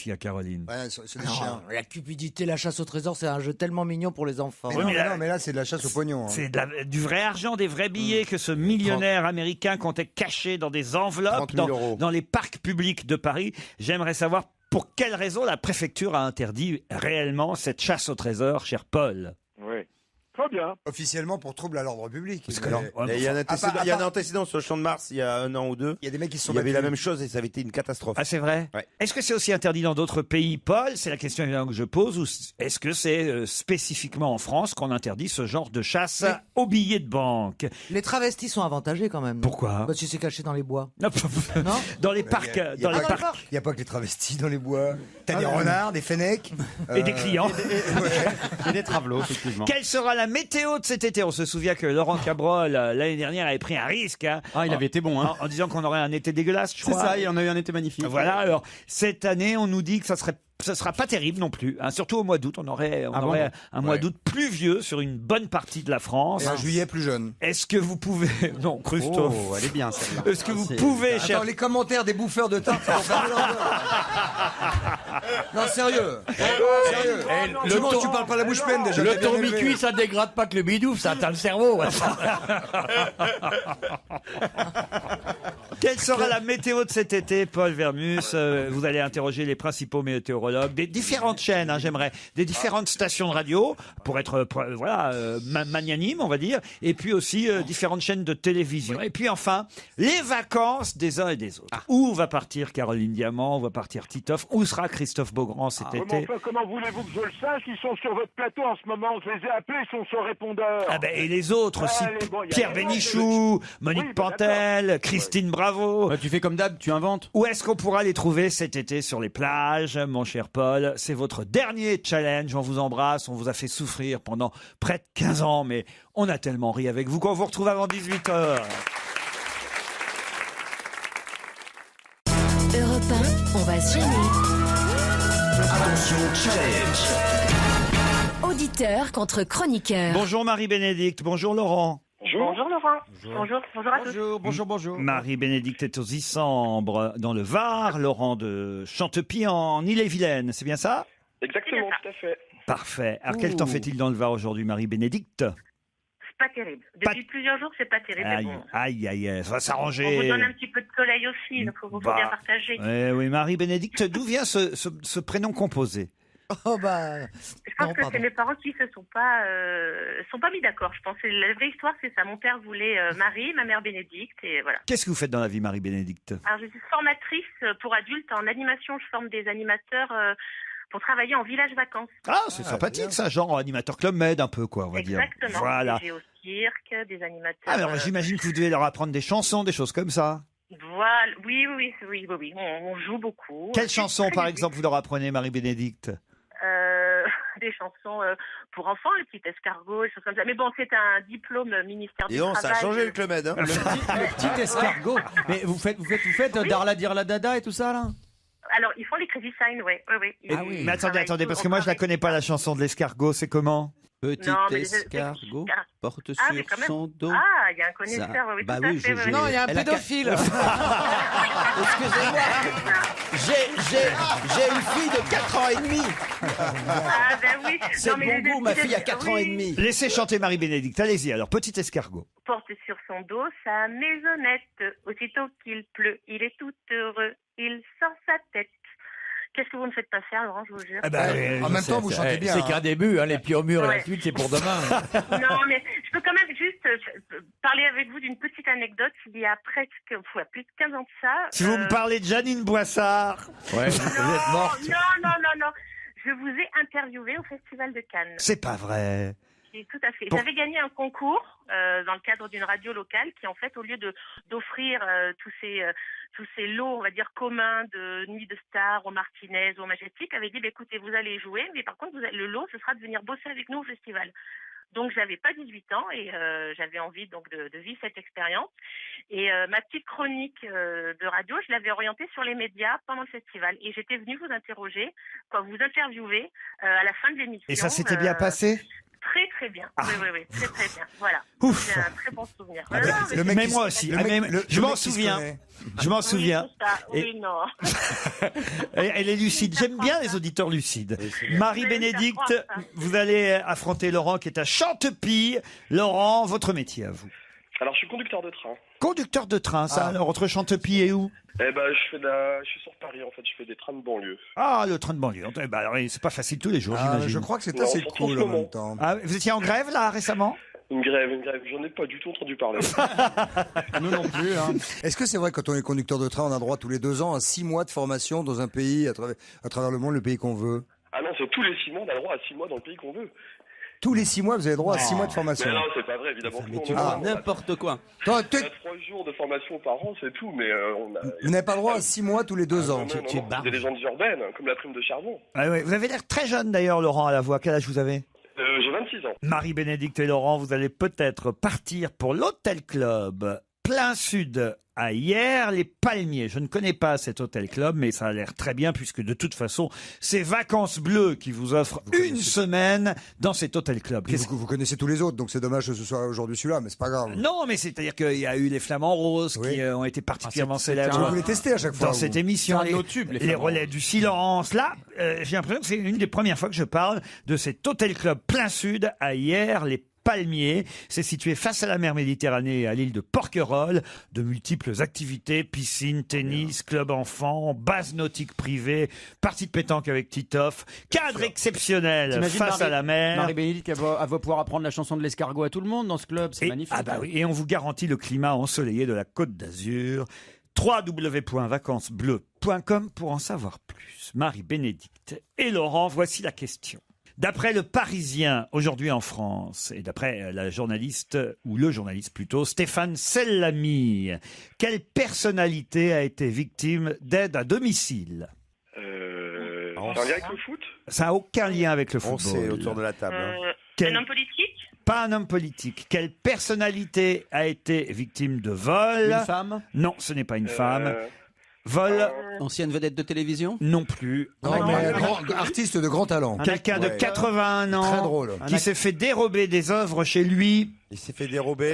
y a, Caroline? Ouais, c'est des Non, chiens. la cupidité, la chasse au trésor, c'est un jeu tellement mignon pour les enfants. Mais Oui, non, mais mais là- non, mais là, c'est de la chasse au pognon. hein. C'est du vrai argent, des vrais billets que ce millionnaire américain comptait cacher dans des enveloppes 30 000 euros. dans les parcs publics de Paris. J'aimerais savoir pour quelle raison la préfecture a interdit réellement cette chasse au trésor, cher Paul. Oui. Très bien. Officiellement pour trouble à l'ordre public. Parce que Mais- alors, Et il y a un antécédent, à part- il y a un antécédent sur le Champ de Mars il y a 1 an ou 2. Il y a des mecs qui se sont Il y avait la battus. même chose et ça avait été une catastrophe. Ah, c'est vrai? Ouais. Est-ce que c'est aussi interdit dans d'autres pays, Paul? C'est la question évidemment que je pose. Ou est-ce que c'est spécifiquement en France qu'on interdit ce genre de chasse aux billets de banque? Les travestis sont avantagés quand même. non Pourquoi? Parce que c'est caché dans les bois. Non, Non dans les parcs. Il y a Dans les pas- parcs. Il n'y a pas que les travestis dans les bois. T'as des renards, des fennecs. Et des clients. Et des travelots, effectivement. Quelle sera la météo de cet été? On se souvient que Laurent Cabrol, l'année dernière, avait pris un risque. Hein, Ah, il avait été bon, hein. en disant qu'on aurait un été dégueulasse, je C'est crois. ça, il en a eu un été magnifique. Voilà, alors, cette année, on nous dit que ça sera pas terrible non plus. Hein, surtout au mois d'août. On aurait un mois d'août pluvieux sur une bonne partie de la France. Et un juillet plus jeune. Est-ce que vous pouvez... Non, Christophe. Oh, elle est bien, celle-là. Est-ce que vous pouvez, cher... Attends, les commentaires des bouffeurs de tarte, ça va faire Non, sérieux. Sérieux. le Tu ton- parles pas la bouche pleine déjà. Le t'es bien élevé. tormicuit, ça dégrade pas que le bidouf, ça atteint le cerveau. ouais. Quelle sera la météo de cet été, Paul Vermus? Vous allez interroger les principaux météorologues des différentes chaînes, hein, j'aimerais, des différentes stations de radio, pour être magnanime, on va dire, et puis aussi différentes chaînes de télévision. Et puis enfin, les vacances des uns et des autres. Où va partir Caroline Diamant? Où va partir Titoff? Où sera Christophe Beaugrand cet Mais été? enfin, comment voulez-vous que je le sache? Ils sont sur votre plateau en ce moment. Je les ai appelés, ils sont sur répondeur. Ah ben, et les autres aussi, Allez, bon, il y a Pierre les autres, Bénichou, Monique Oui, ben, Pantel, Christine Bravo. Ouais, tu fais comme d'hab, tu inventes. Où est-ce qu'on pourra les trouver cet été sur les plages, mon cher Paul? C'est votre dernier challenge. On vous embrasse. On vous a fait souffrir pendant près de 15 ans, mais on a tellement ri avec vous qu'on vous retrouve avant 18h. Europe 1, on va se gêner. Attention, challenge. Auditeur contre chroniqueur. Bonjour Marie-Bénédicte. Bonjour Laurent. Bonjour Laurent. Bonjour à tous. Bonjour. Marie-Bénédicte est aux Issambre, dans le Var. Laurent de Chantepie, en Ille-et-Vilaine. C'est bien ça? Exactement, tout à fait. Parfait. Alors, quel temps fait-il dans le Var aujourd'hui, Marie-Bénédicte? C'est pas terrible. Depuis plusieurs jours, c'est pas terrible. mais Aïe, bon. aïe, aïe. Ça va On s'arranger. vous donne un petit peu de soleil aussi, il faut Bah, bien partager. Oui, Marie-Bénédicte, d'où vient ce prénom composé? Oh bah. Je pense Non, que pardon. c'est mes parents qui se sont pas mis d'accord. Je pense que la vraie histoire, c'est ça. Mon père voulait Marie, ma mère Bénédicte, et voilà. Qu'est-ce que vous faites dans la vie, Marie-Bénédicte? Alors, je suis formatrice pour adultes en animation. Je forme des animateurs pour travailler en village vacances. Ah, c'est sympathique ça, genre animateur Club Med un peu, quoi, on va dire. Exactement. Voilà. J'ai au cirque des animateurs. Ah, alors j'imagine que vous devez leur apprendre des chansons, des choses comme ça. Voilà. Oui. On joue beaucoup. Quelles chansons, par exemple, vous leur apprenez, Marie-Bénédicte? Des chansons pour enfants, le petit escargot, des choses comme ça. Mais bon, c'est un diplôme ministère Et du non, Travail. ça a changé le Club Med. Hein. Le petit escargot. Mais vous faites Darla dire la dada et tout ça, là? Alors, ils font les credit sign, oui. Mais attendez, parce que moi je la connais pas, la chanson de l'escargot, c'est comment? Petit Non, mais les escargot porte Ah, sur mais quand même. son dos. Ah, il y a un connaisseur, oui, Bah tout à oui, fait. j'ai- Non, il y a un Elle a pédophile. Excusez-moi, j'ai une fille de 4 ans et demi. Ah, ben oui. C'est Non, de mais bon goût, ma fille a 4 ans et demi. Laissez chanter Marie-Bénédicte. Allez-y, alors, petit escargot. Porte sur son dos sa maisonnette. Aussitôt qu'il pleut, il est tout heureux. Il sort sa tête. Qu'est-ce que vous ne faites pas faire, Laurent, je vous jure? En même temps, vous chantez bien. C'est qu'un début, hein, les pieds au mur et Ouais. la suite, c'est pour demain. Non, mais je peux quand même juste parler avec vous d'une petite anecdote. Il y a presque, plus de 15 ans de ça. Si vous me parlez de Janine Boissard. Ouais, vous êtes morte. Non. Je vous ai interviewé au Festival de Cannes. C'est pas vrai. Oui, tout à fait. Bon. J'avais gagné un concours dans le cadre d'une radio locale qui, en fait, au lieu d'offrir tous ces lots, on va dire, communs de Nuit de Stars, au Martinez, au Majestic, avait dit, écoutez, vous allez jouer, mais par contre, le lot, ce sera de venir bosser avec nous au festival. Donc, j'avais pas 18 ans et j'avais envie donc de vivre cette expérience. Et ma petite chronique de radio, je l'avais orientée sur les médias pendant le festival. Et j'étais venue vous interroger, vous interviewer à la fin de l'émission. Et ça s'était bien passé? Très très bien. Oui, très très bien. Voilà. Ouf. J'ai un très bon souvenir. Ah ben, Non, mais moi aussi. Je m'en souviens. Je m'en souviens. Oui, non. Elle est lucide. J'aime bien les auditeurs lucides. Marie-Bénédicte, Oui, ça croit, vous allez affronter Laurent qui est à Chantepie. Laurent, votre métier à vous? Alors, je suis conducteur de train. Conducteur de train, ça, alors entre Chantepie et où? Eh ben, je suis sur Paris, en fait. Je fais des trains de banlieue. Ah, le train de banlieue. Eh ben, alors, c'est pas facile tous les jours, j'imagine. Je crois que c'est Non, assez surtout en cool ce en même moment. temps. Ah, vous étiez en grève, là, récemment? Une grève. J'en ai pas du tout entendu parler. Nous non plus. Est-ce que c'est vrai que quand on est conducteur de train, on a droit tous les 2 ans à 6 mois de formation dans un pays à travers le monde, le pays qu'on veut? Ah non, c'est tous les 6 mois, on a le droit à 6 mois dans le pays qu'on veut. Tous les 6 mois, vous avez droit à 6 mois de formation. Mais non, c'est pas vrai, évidemment. Mais tu vois, n'importe quoi. Toi, On a 3 jours de formation par an, c'est tout, mais on a... Vous n'avez pas le droit à 6 mois tous les 2 ans. Non, c'est des légendes urbaines, comme la prime de charbon. Ah ouais, vous avez l'air très jeune d'ailleurs, Laurent, à la voix. Quel âge vous avez? J'ai 26 ans. Marie-Bénédicte et Laurent, vous allez peut-être partir pour l'Hôtel Club plein sud à Hyères-les-Palmiers. Je ne connais pas cet hôtel club, mais ça a l'air très bien puisque de toute façon, c'est Vacances Bleues qui vous offre une semaine dans cet hôtel club. Vous connaissez tous les autres, donc c'est dommage que ce soit aujourd'hui celui-là, mais c'est pas grave. Non, mais c'est-à-dire qu'il y a eu les Flamands Roses qui ont été particulièrement célèbres. Vous les testez à chaque fois. Dans cette émission, C'est un de nos tubes, les les Flamands relais du silence. Là, j'ai l'impression que c'est une des premières fois que je parle de cet hôtel club plein sud à Hyères-les Palmiers. C'est situé face à la mer Méditerranée et à l'île de Porquerolles. De multiples activités, piscine, tennis, club enfants, base nautique privée, partie de pétanque avec Titoff, cadre exceptionnel T'imagines face à la mer. Marie-Bénédicte, elle va pouvoir apprendre la chanson de l'escargot à tout le monde dans ce club, c'est magnifique. Ah bah oui, et on vous garantit le climat ensoleillé de la Côte d'Azur. www.vacancesbleues.com pour en savoir plus. Marie-Bénédicte et Laurent, voici la question. D'après le Parisien, aujourd'hui en France, et d'après la journaliste, ou le journaliste plutôt, Stéphane Sellamy, quelle personnalité a été victime d'aide à domicile? C'est un lien avec le foot? Ça n'a aucun lien avec le On football. sait autour de la table. Un homme politique? Pas un homme politique. Quelle personnalité a été victime de vol? Une femme? Non, ce n'est pas une femme. Vol? Ancienne vedette de télévision? Non plus. Non, mais artiste de grand talent. Quelqu'un de 81 ans Très drôle. qui s'est fait dérober des œuvres chez lui. Il s'est fait dérober.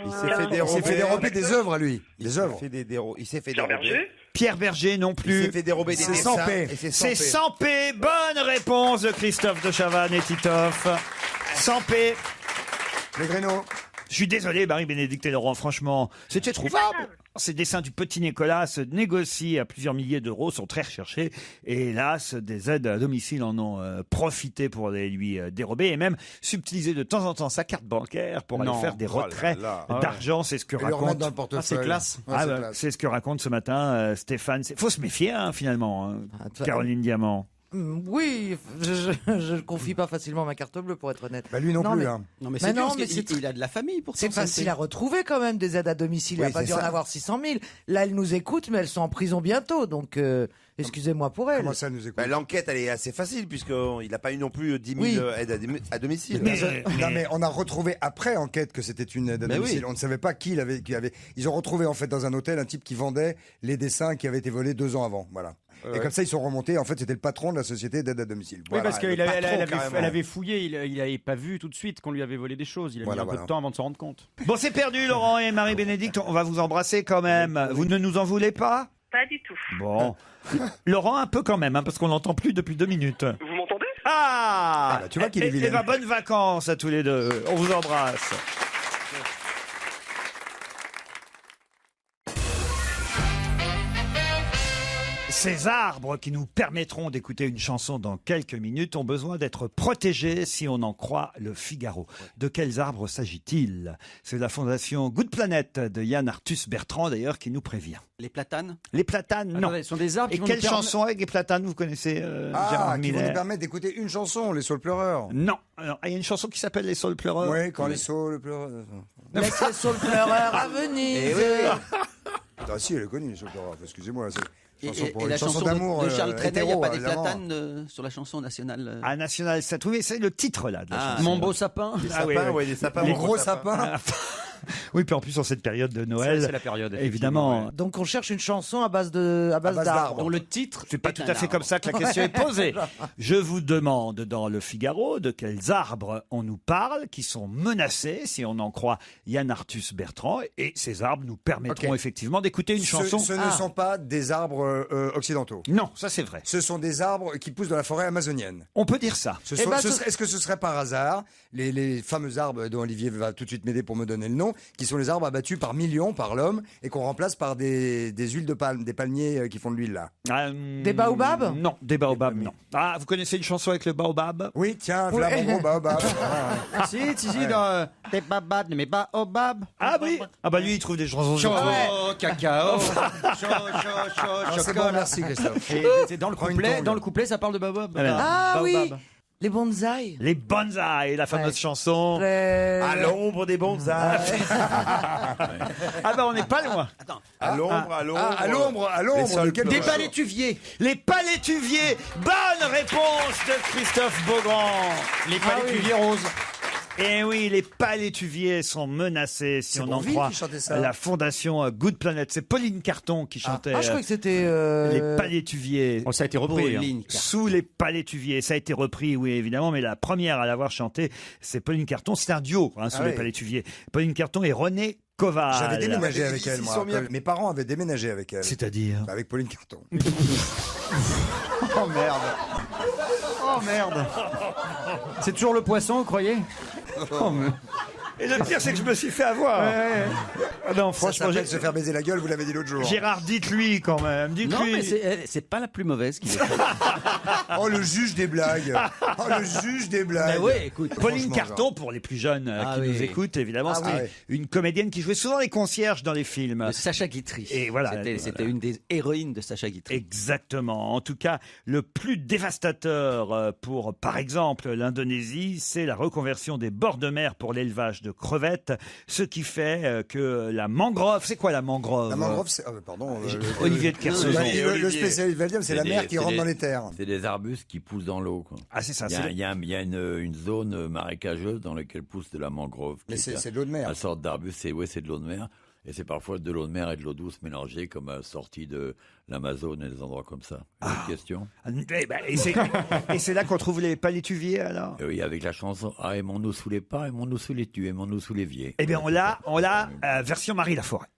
Il s'est fait dérober des œuvres à lui. Des œuvres. Il s'est fait Pierre dérober. Berger? Pierre Berger non Il plus. s'est fait dérober des C'est dessins. sans paix. et c'est C'est paix. sans paix. Bonne réponse de Christophe de Chavannes et Titoff. Sans paix. Les Gréneaux. Je suis désolé, Marie-Bénédicte et Laurent, franchement, c'était trouvable. Ces dessins du petit Nicolas se négocient à plusieurs milliers d'euros, sont très recherchés. Et hélas, des aides à domicile en ont profité pour les lui dérober et même subtiliser de temps en temps sa carte bancaire pour aller Non. faire des Oh là retraits là. d'argent. C'est ce que Et le remettre raconte. dans le portefeuille. c'est classe. Ouais, Ah c'est bah, classe. c'est ce que raconte ce matin Stéphane. Faut se méfier finalement, Caroline Diamant. Oui, je confie pas facilement ma carte bleue pour être honnête. Bah lui non, plus. mais- Hein. Non, mais Mais c'est non, dur, mais parce qu'il- c'est il a de la famille pour C'est facile à retrouver quand même des aides à domicile. Il Oui, n'y a pas c'est dû en ça. avoir 600 000. Là, elles nous écoutent, mais elles sont en prison bientôt. Donc, Excusez-moi pour elle. Comment ça nous écoute? Bah, l'enquête, elle est assez facile, puisqu'il n'a pas eu non plus 10 000 Oui. aides à domicile. Non, mais on a retrouvé après enquête que c'était une aide à Mais domicile. oui. On ne savait pas qui avait. Ils ont retrouvé en fait dans un hôtel un type qui vendait les dessins qui avaient été volés 2 ans avant. Voilà. Et comme ça, ils sont remontés. En fait, c'était le patron de la société d'aide à domicile. Oui, Voilà. parce qu'elle le avait, patron, carrément. elle avait fouillé, il n'avait pas vu tout de suite qu'on lui avait volé des choses. Il a mis un peu de temps avant de s'en rendre compte. Bon, c'est perdu, Laurent et Marie-Bénédicte. On va vous embrasser quand même. Vous ne nous en voulez pas? Pas du tout. Bon. Laurent, un peu quand même, hein, parce qu'on n'entend plus depuis 2 minutes. Vous m'entendez? Ah, bah, tu vois qu'il est vilain. bonnes vacances à tous les deux. On vous embrasse. Ces arbres qui nous permettront d'écouter une chanson dans quelques minutes ont besoin d'être protégés si on en croit le Figaro. De quels arbres s'agit-il? C'est la fondation Good Planet de Yann Arthus Bertrand d'ailleurs qui nous prévient. Les platanes? Les platanes, non. Attendez, ce sont des arbres Et qui vont quelle nous permettre- chanson avec les platanes vous connaissez Gérard Qui vont Miller? nous permettre d'écouter une chanson, Les Saules Pleureurs. Non. Alors, il y a une chanson qui s'appelle Les Saules Pleureurs. Oui, quand les Saules Pleureurs. Laisse les saules pleureurs à Venise. Ah si, elle est connue, Les Saules Pleureurs. Excusez-moi. C'est Et la chanson d'amour. de Charles Trenet, il n'y a pas des évidemment. platanes sur la chanson nationale À National 7, oui, c'est le titre là de la chanson. Mon beau sapin. Des Ah oui, sapins, oui. ouais, des sapins. Les mon gros sapin. sapins. Oui, puis en plus en cette période de Noël, C'est la période. évidemment, Donc on cherche une chanson à base d'arbres. dont le titre c'est pas est tout un à fait arbre. comme ça que la question est posée. Je vous demande dans le Figaro de quels arbres on nous parle qui sont menacés, si on en croit Yann Arthus Bertrand, et ces arbres nous permettront Ok. effectivement d'écouter une chanson. Ce ne sont pas des arbres occidentaux. Non, ça c'est vrai. Ce sont des arbres qui poussent dans la forêt amazonienne. On peut dire ça. Ce Eh sont- ben, ce ce- serait- Est-ce que ce serait par hasard les fameux arbres dont Olivier va tout de suite m'aider pour me donner le nom, qui sont les arbres abattus par millions par l'homme et qu'on remplace par des huiles de palme, des palmiers qui font de l'huile là? Des baobabs? Non, des baobabs, non. Ah, vous connaissez une chanson avec le baobab? Oui, tiens, voilà mon gros baobab. Si, dans des bababs, mais baobab. Ah oui. Ah bah lui il trouve des chansons. Cacao. Ah, c'est bon, merci Christophe. Et c'est dans le Prends une couplet. tongue. Dans le couplet, ça parle de baobab. Ah oui, Baobab. les bonsaïs. Les bonsaïs, la fameuse Ouais. chanson. À l'ombre des bonsaïs. Ah bah on n'est pas loin. Attends, À l'ombre, à l'ombre. Ah, à l'ombre, à Les l'ombre. sols de quel pleureurs. des Palétuviers. Les palétuviers. Bonne réponse de Christophe Beaugrand. Les palétuviers roses. Et oui, les palétuviers sont menacés, si C'est on en Bourvil croit qui chantait ça. la fondation Good Planet. C'est Pauline Carton qui chantait Ah, je croyais que c'était. les palétuviers. Oh, ça a été repris. hein. Pauline. Sous les palétuviers. Ça a été repris, oui, évidemment, mais la première à l'avoir chanté, c'est Pauline Carton. C'est un duo, sous Ah les oui. palétuviers. Pauline Carton et René Koval. J'avais déménagé avec Ils elle, s'y moi. sont mis à- Mes parents avaient déménagé avec elle. C'est-à-dire Bah, avec Pauline Carton. Oh merde. Oh merde. C'est toujours le poisson, vous croyez? Oh, mais... Et le pire, c'est que je me suis fait avoir. Ah non, Ça franchement, s'appelle se faire baiser la gueule, vous l'avez dit l'autre jour. Gérard, dites-lui quand même. Non, Dites-lui. mais c'est pas la plus mauvaise qu'il ait fait. Oh, le juge des blagues. Oh, le juge des blagues. Mais ouais, écoute. Pauline Franchement, Carton, pour les plus jeunes Ah qui oui. nous écoutent, évidemment, Ah c'était oui. une comédienne qui jouait souvent les concierges dans les films. De Sacha Guitry. Et voilà. C'était une des héroïnes de Sacha Guitry. Exactement. En tout cas, le plus dévastateur pour, par exemple, l'Indonésie, c'est la reconversion des bords de mer pour l'élevage de crevettes, ce qui fait que la mangrove, c'est quoi la mangrove? La mangrove, c'est. pardon. Olivier de Kersauzon. Le spécialiste va le dire, c'est la mer qui rentre dans les terres. C'est des arbustes qui poussent dans l'eau. Quoi. Ah, c'est ça. Il y a une zone marécageuse dans laquelle pousse de la mangrove. Mais c'est de l'eau de mer. Une sorte d'arbuste, c'est de l'eau de mer. Et c'est parfois de l'eau de mer et de l'eau douce mélangées, comme sortie de l'Amazone et des endroits comme ça. Une question Et c'est là qu'on trouve les palétuviers, alors? Oui, avec la chanson « Ah, aimons-nous sous les pas, aimons-nous sous les tues, aimons-nous sous l'évier ». Eh bien, on l'a, version Marie Laforêt.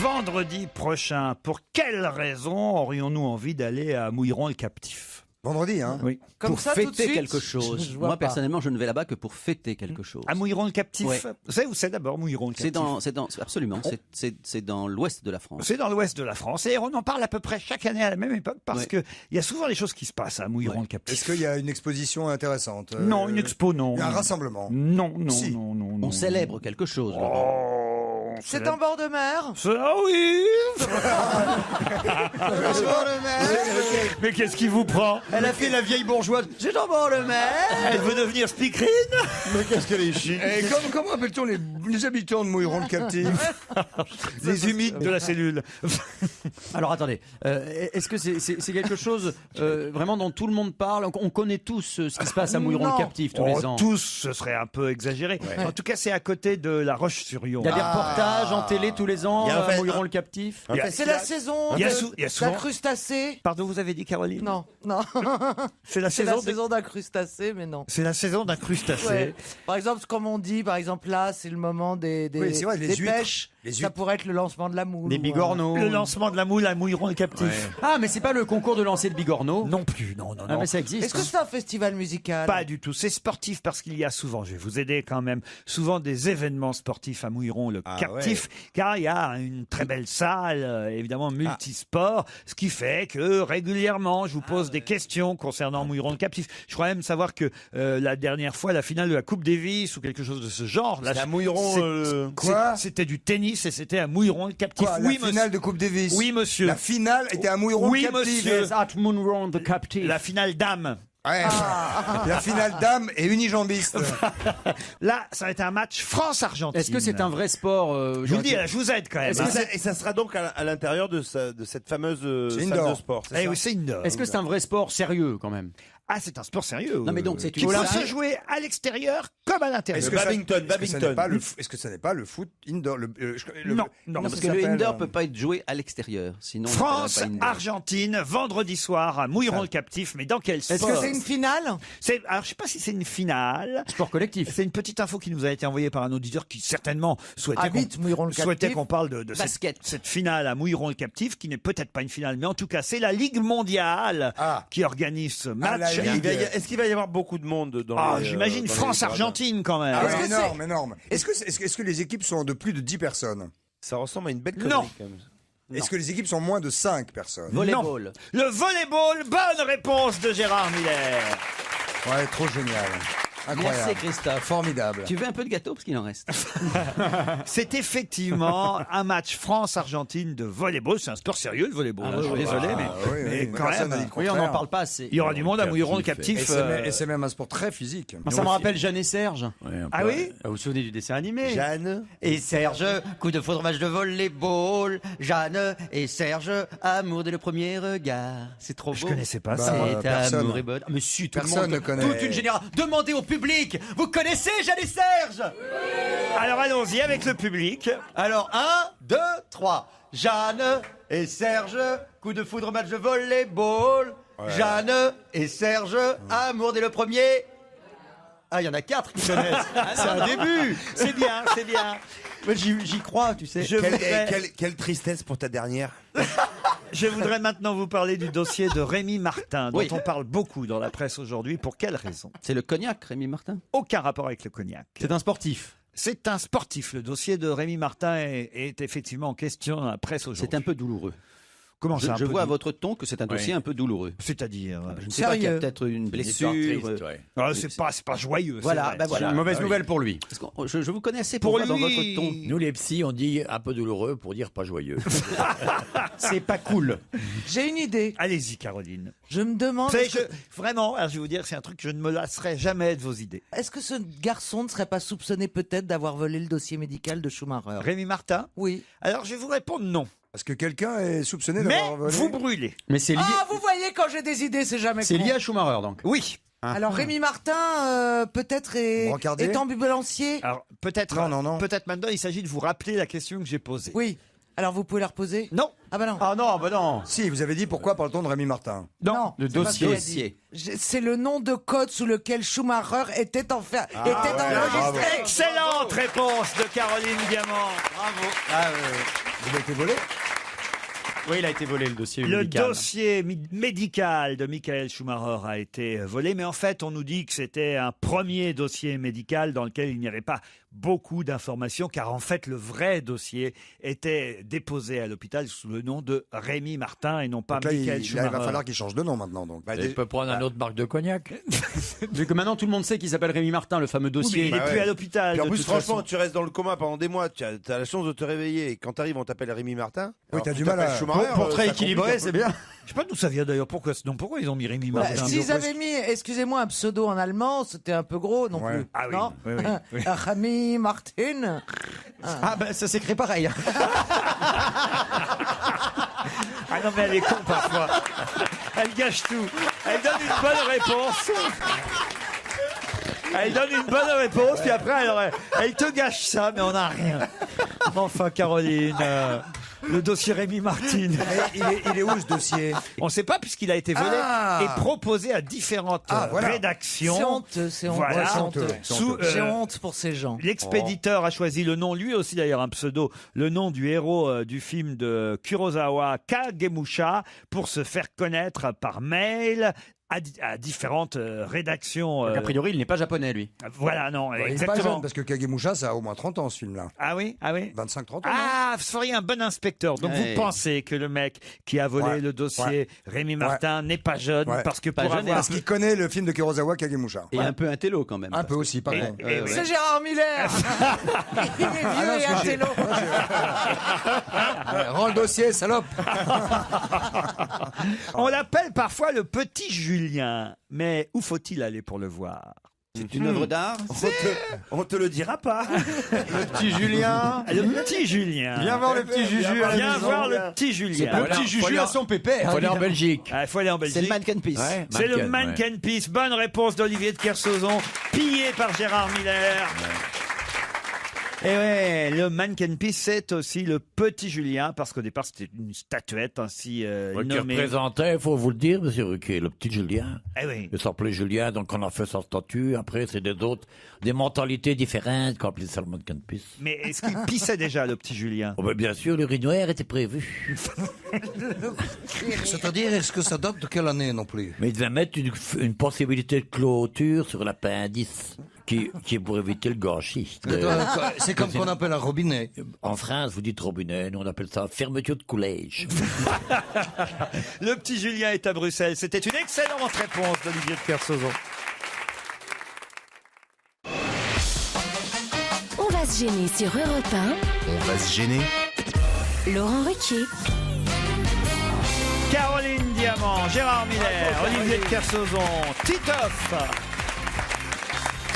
Vendredi prochain, pour quelle raison aurions-nous envie d'aller à Mouilleron le Captif? Vendredi, hein? Oui. Comme Pour ça, tout de fêter suite, quelque chose. je vois Moi, pas. personnellement, je ne vais là-bas que pour fêter quelque chose. À Mouilleron le Captif? Ouais. Vous savez où c'est d'abord Mouilleron le Captif? Absolument. C'est dans l'ouest de la France. C'est dans l'ouest de la France et on en parle à peu près chaque année à la même époque parce Ouais. que il y a souvent des choses qui se passent à Mouilleron le Captif. Est-ce qu'il y a une exposition intéressante? Non, une expo, non. Un rassemblement? Non, non, Si. non, non, non. On célèbre quelque chose. Laurent. Oh, C'est en bord de mer. Ah oui. Mais qu'est-ce qui vous prend? Elle a fait la vieille bourgeoise. C'est en bord de mer. Elle veut devenir speakerine? Mais qu'est-ce qu'elle est chic. Et comment appelle-t-on les habitants de Mouilleron le Captif? Les humides de la cellule. Alors attendez, est-ce que c'est quelque chose vraiment dont tout le monde parle? On connaît tous ce qui se passe à Mouilleron le Captif tous les ans. Tous, ce serait un peu exagéré. En tout cas, c'est à côté de La Roche-sur-Yon. Il y a des reportages en télé tous les ans Il y a en à fait Mouilleron le Captif. C'est la saison il y a souvent- d'incrustacés. Pardon, vous avez dit Caroline? Non. C'est la C'est la saison. saison d'incrustacés, mais non. C'est la saison d'un crustacé. Ouais. Par exemple, comme on dit, par exemple là, c'est le moment des Oui, c'est vrai, les des huîtres. pêches. Les Ça huîtres. pourrait être le lancement de la moule. Des ou, bigorneaux. Le lancement de la moule à Mouilleron le Captif. Ah, mais c'est pas le concours de lancer de bigorneaux? Non plus, non. Ah, mais ça existe. Est-ce que c'est un festival musical? Pas du tout. C'est sportif parce qu'il y a souvent, je vais vous aider quand même, souvent des événements sportifs à Mouilleron le Captif, car il y a une très belle salle, évidemment multisport, ce qui fait que régulièrement je vous pose des questions concernant Mouilleron le Captif. Je crois même savoir que la dernière fois, la finale de la Coupe Davis ou quelque chose de ce genre, là, C'était à Mouilleron. Quoi? c'était du tennis et c'était à Mouilleron le Captif. Quoi, Oui, la finale de Coupe Davis? Oui, monsieur. La finale était à Mouilleron Oui, le Captif. monsieur. Yes, at Mouilleron le Captif. La finale dame. Ouais. La finale dame et unijambiste. Là, ça va être un match France-Argentine. Est-ce que c'est un vrai sport Je vous le dis, je vous aide quand même. Est-ce que hein. Et ça sera donc à l'intérieur de cette fameuse C'est salle indoor. de sport. Eh oui, c'est indoor. Est-ce que c'est un vrai sport sérieux quand même? Ah, c'est un sport sérieux. Non, mais donc, c'est qui une peut salle- se jouer à l'extérieur comme à l'intérieur. Est-ce que est-ce que ça n'est pas le foot indoor? Non, Non, parce ça que le s'appelle, indoor peut pas être joué à l'extérieur. Sinon, on l'appellerait pas indoor. France-Argentine, vendredi soir à Mouilleron le Captif. Mais dans quel sport? Est-ce que c'est une finale? Alors, je sais pas si c'est une finale. Sport collectif. C'est une petite info qui nous a été envoyée par un auditeur qui certainement Habite Mouilleron le souhaitait Captif. qu'on parle de cette finale à Mouilleron le Captif, qui n'est peut-être pas une finale, mais en tout cas, c'est la Ligue mondiale qui organise ce match. la Ligue. Est-ce qu'il va y avoir beaucoup de monde dans les, j'imagine dans les France-Argentine quand même. Ah Est-ce ouais, que énorme, énorme. Est-ce que les équipes sont de plus de 10 personnes? Ça ressemble à une belle connerie Non. quand même. Est-ce que les équipes sont moins de 5 personnes? Volleyball. Le volleyball, bonne réponse de Gérard Miller. Ouais, trop génial. Incroyable. Merci Christophe. Formidable. Tu veux un peu de gâteau parce qu'il en reste. C'est effectivement un match France-Argentine de volleyball. C'est un sport sérieux, le volleyball. Ah, Je suis oui, désolé, ah, mais, oui, mais oui, quand personne n'a même. dit le Oui, on contraire. n'en parle pas assez. Il y aura du monde à Mouilleron le Captif. Et c'est même un sport très physique. Ça me rappelle Jeanne et Serge. Ah oui? Vous vous souvenez du dessin animé? Jeanne. Et Serge, coup de foudre, match de volleyball. Jeanne et Serge, amour dès le premier regard. C'est trop beau. Je connaissais pas Bah, ça. C'est personne. amour et bonheur. Mais si, tout Personne le monde. ne connaît. Toute une génération. Demandez au public. Vous connaissez Jeanne et Serge? Alors allons-y avec le public. Alors, 1, 2, 3. Jeanne et Serge, coup de foudre, match de volleyball. Jeanne et Serge, amour dès le premier. Ah, il y en a 4 qui connaissent. C'est un début. C'est bien, c'est bien. Moi, j'y crois, tu sais. Quelle tristesse pour ta dernière. Je voudrais maintenant vous parler du dossier de Rémi Martin, dont Oui. on parle beaucoup dans la presse aujourd'hui. Pour quelle raison? C'est le cognac, Rémi Martin. Aucun rapport avec le cognac. C'est un sportif. C'est un sportif. Le dossier de Rémi Martin est effectivement en question dans la presse aujourd'hui. C'est un peu douloureux. Comment ça, un Je peu vois à dou- votre ton que c'est un dossier un peu douloureux. C'est-à-dire Je ne sais pas qu'il y a Sérieux. peut-être une blessure. Ah, c'est pas joyeux. c'est Voilà, vrai. ben voilà. Une mauvaise nouvelle pour lui. Parce que je vous connais assez pour voir dans votre ton. Nous, les psys, on dit un peu douloureux pour dire pas joyeux. C'est pas cool. J'ai une idée. Allez-y, Caroline. Je me demande, Vous savez, vraiment, alors, je vais vous dire, c'est un truc que je ne me lasserai jamais de vos idées. est-ce que ce garçon ne serait pas soupçonné peut-être d'avoir volé le dossier médical de Schumacher? Rémi Martin? Oui. Alors, je vais vous répondre non. Parce que quelqu'un est soupçonné Mais d'avoir volé. vous brûlez. Mais c'est lié, Ah, vous voyez, quand j'ai des idées, c'est jamais c'est con. lié à Schumacher donc. Oui. Alors Rémi Martin, peut-être Brancardier est ambulancier. Alors, peut-être Non. peut-être maintenant, il s'agit de vous rappeler la question que j'ai posée. Oui. Alors vous pouvez la reposer? Non. Ah bah non. Ah non, bah non. Si, vous avez dit pourquoi parle-t-on de Rémi Martin? Non. Le c'est pas ce que dossier. j'ai dit. C'est le nom de code sous lequel Schumacher était enregistré. Excellente réponse de Caroline Diamant. Vous avez été volé? Oui, il a été volé le dossier Le médical. dossier médical de Michael Schumacher a été volé, mais en fait, on nous dit que c'était un premier dossier médical dans lequel il n'y avait pas beaucoup d'informations, car en fait, le vrai dossier était déposé à l'hôpital sous le nom de Rémi Martin et non pas Donc là, Michael il Schumacher. va falloir qu'il change de nom maintenant. Donc. Il peut prendre un autre marque de cognac. Vu que maintenant tout le monde sait qu'il s'appelle Rémi Martin, le fameux dossier. il n'est plus à l'hôpital. Puis en de plus, toute franchement, façon. tu restes dans le coma pendant des mois, tu as la chance de te réveiller. Et quand t'arrives, on t'appelle Rémi Martin. Oui, Alors, t'as tu du mal à. t'appelles Schumacher, Pour très ça équilibré, complique un c'est peu. bien. Je sais pas d'où ça vient d'ailleurs. Pourquoi ils ont mis Rémi Martin S'ils avaient mis, excusez-moi, un pseudo en allemand, c'était un peu gros non Ouais. plus. Ah oui, non oui, oui. Rémi Martin. Ah ben ça s'écrit pareil. Ah non, mais elle est con parfois. Elle gâche tout. Elle donne une bonne réponse. Elle donne une bonne réponse, puis après, elle te gâche ça, mais on n'a rien. Enfin, Caroline, le dossier Rémi Martin. Il est où ce dossier? On ne sait pas, puisqu'il a été volé Ah. et proposé à différentes Voilà. rédactions. C'est honteux, c'est honteux. Voilà. c'est honteux. Sous, J'ai honte pour ces gens. L'expéditeur a choisi le nom, lui aussi d'ailleurs un pseudo, le nom du héros du film de Kurosawa, Kagemusha, pour se faire connaître par mail à différentes rédactions. Donc, a priori, il n'est pas japonais, lui. Voilà, non, Il est pas exactement. jeune parce que Kagemusha, ça a au moins 30 ans ce film-là. Ah oui, ah oui. 25-30 ans. Ah, vous seriez un bon inspecteur. Donc Ouais. vous pensez que le mec qui a volé Ouais. le dossier Ouais. Rémi Martin n'est pas jeune Ouais. parce que Pas pour jeune, avoir... Parce qu'il connaît le film de Kurosawa, Kagemusha. Et un peu un télo quand même. Un peu aussi, pardon. Et- C'est Gérard Miller. Il est vieux non, et parce un que j'ai- télo. Rends le dossier, salope. On l'appelle parfois le petit Julien. Mais où faut-il aller pour le voir? C'est une œuvre d'art. On te le dira pas. Le petit Julien. Le petit Julien. Viens voir le petit Juju à la Viens maison. voir le petit Julien. Le petit Juju à son pépère. Faut aller en Belgique. Il faut aller en Belgique. C'est le Mannequin Peace. Ouais, C'est le Mannequin, Mannequin Peace. Bonne réponse d'Olivier de Kersauzon, pillé par Gérard Miller. Et ouais, le Mannequin Peace, c'est aussi le petit Julien, parce qu'au départ, c'était une statuette ainsi Qui nommée. représentait, il faut vous le dire, monsieur Ruquier, le petit Julien. Eh oui. Il s'appelait Julien, donc on a fait sa statue. Après, c'est des mentalités différentes qu'on appelait ça le Mannequin Peace. Mais est-ce qu'il pissait déjà, le petit Julien? Oh ben bien sûr, l'urinoir était prévu. C'est-à-dire, est-ce que ça date de quelle année non plus? Mais il devait mettre une possibilité de clôture sur l'appendice, qui est pour éviter le gâchis. C'est comme qu'on appelle un robinet. En France, vous dites robinet, nous on appelle ça fermeture de coulage. Le petit Julien est à Bruxelles. C'était une excellente réponse d'Olivier de Kersauzon. On va se gêner sur Europe On va se gêner. 1. Laurent Ruquier. Caroline Diamant, Gérard Miller, Olivier de Kersauzon, Titoff,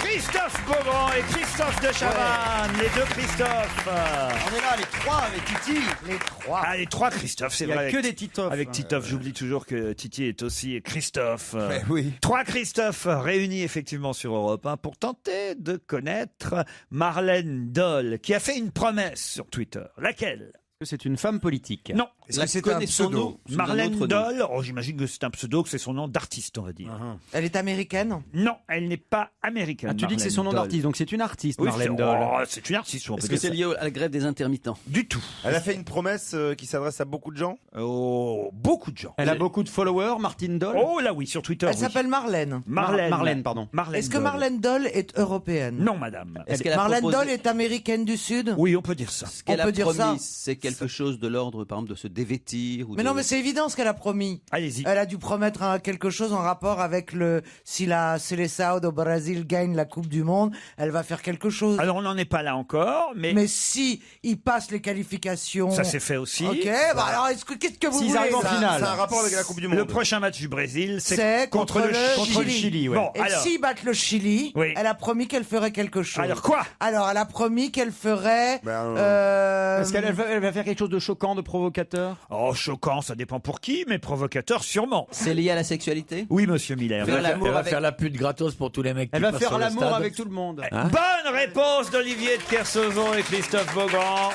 Christophe Beaugrand et Christophe de Chavannes, les deux Christophe. On est là, les trois avec Titi. Les trois. Ah, les trois Christophe, c'est Il n'y vrai. a que des Titoff. Avec Titoff, j'oublie toujours que Titi est aussi Christophe. oui. Trois Christophe réunis effectivement sur Europe 1 pour tenter de connaître Marlène Dole, qui a fait une promesse sur Twitter. Laquelle? C'est une femme politique. Non. Est-ce que c'est un pseudo? Marlène Dole, oh, j'imagine que c'est un pseudo, que c'est son nom d'artiste, on va dire. Elle est américaine? Non, elle n'est pas américaine. Ah, tu dis que c'est son nom Marlène Dole. d'artiste, donc c'est une artiste, Oui, Marlène c'est- Dole. oh, c'est une artiste, on peut Est-ce que dire c'est ça. lié à la grève des intermittents? Du tout. Elle a fait une promesse qui s'adresse à beaucoup de gens. Oh, beaucoup de gens. Elle a beaucoup de followers, Martine Dole. Oh là oui, sur Twitter. Elle oui. s'appelle Marlène. Marlène. Pardon. Marlène Est-ce que Dole. Marlène Dole est européenne? Non, madame. Est-ce qu'elle a Marlène proposé- Dole est américaine du Sud? Oui, on peut dire ça. Ce qu'elle On a peut dire ça. promis, c'est quelque chose de l'ordre, par exemple, de se dévêtir ou Mais de... non, mais c'est évident ce qu'elle a promis. Allez-y. Elle a dû promettre quelque chose en rapport avec si la Seleção au Brésil gagne la Coupe du Monde, elle va faire quelque chose. Alors, on n'en est pas là encore, mais, Mais si il passe les qualifications, ça s'est fait aussi. Ok, bah alors qu'est-ce que vous S'ils voulez arrivent en ça finale. Ça a un rapport avec la Coupe du Monde. Le prochain match du Brésil, C'est c'est contre le Chili, ouais. Bon, Et alors, s'ils battent le Chili, Oui. elle a promis qu'elle ferait quelque chose. alors quoi? Alors, elle a promis qu'elle ferait. Est-ce qu'elle elle va faire quelque chose de choquant, de provocateur? Oh, choquant, ça dépend pour qui, mais provocateur sûrement. C'est lié à la sexualité? Oui, monsieur Miller. Faire l'amour Elle va avec- faire la pute gratos pour tous les mecs Elle qui va passent faire sur le l'amour stade. avec tout le monde. Hein Bonne réponse d'Olivier de Kersauzon et Christophe Beaugrand.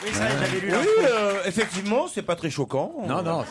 Oui, ça, j'avais lu Oui, l'info. effectivement, c'est pas très choquant. Non, non,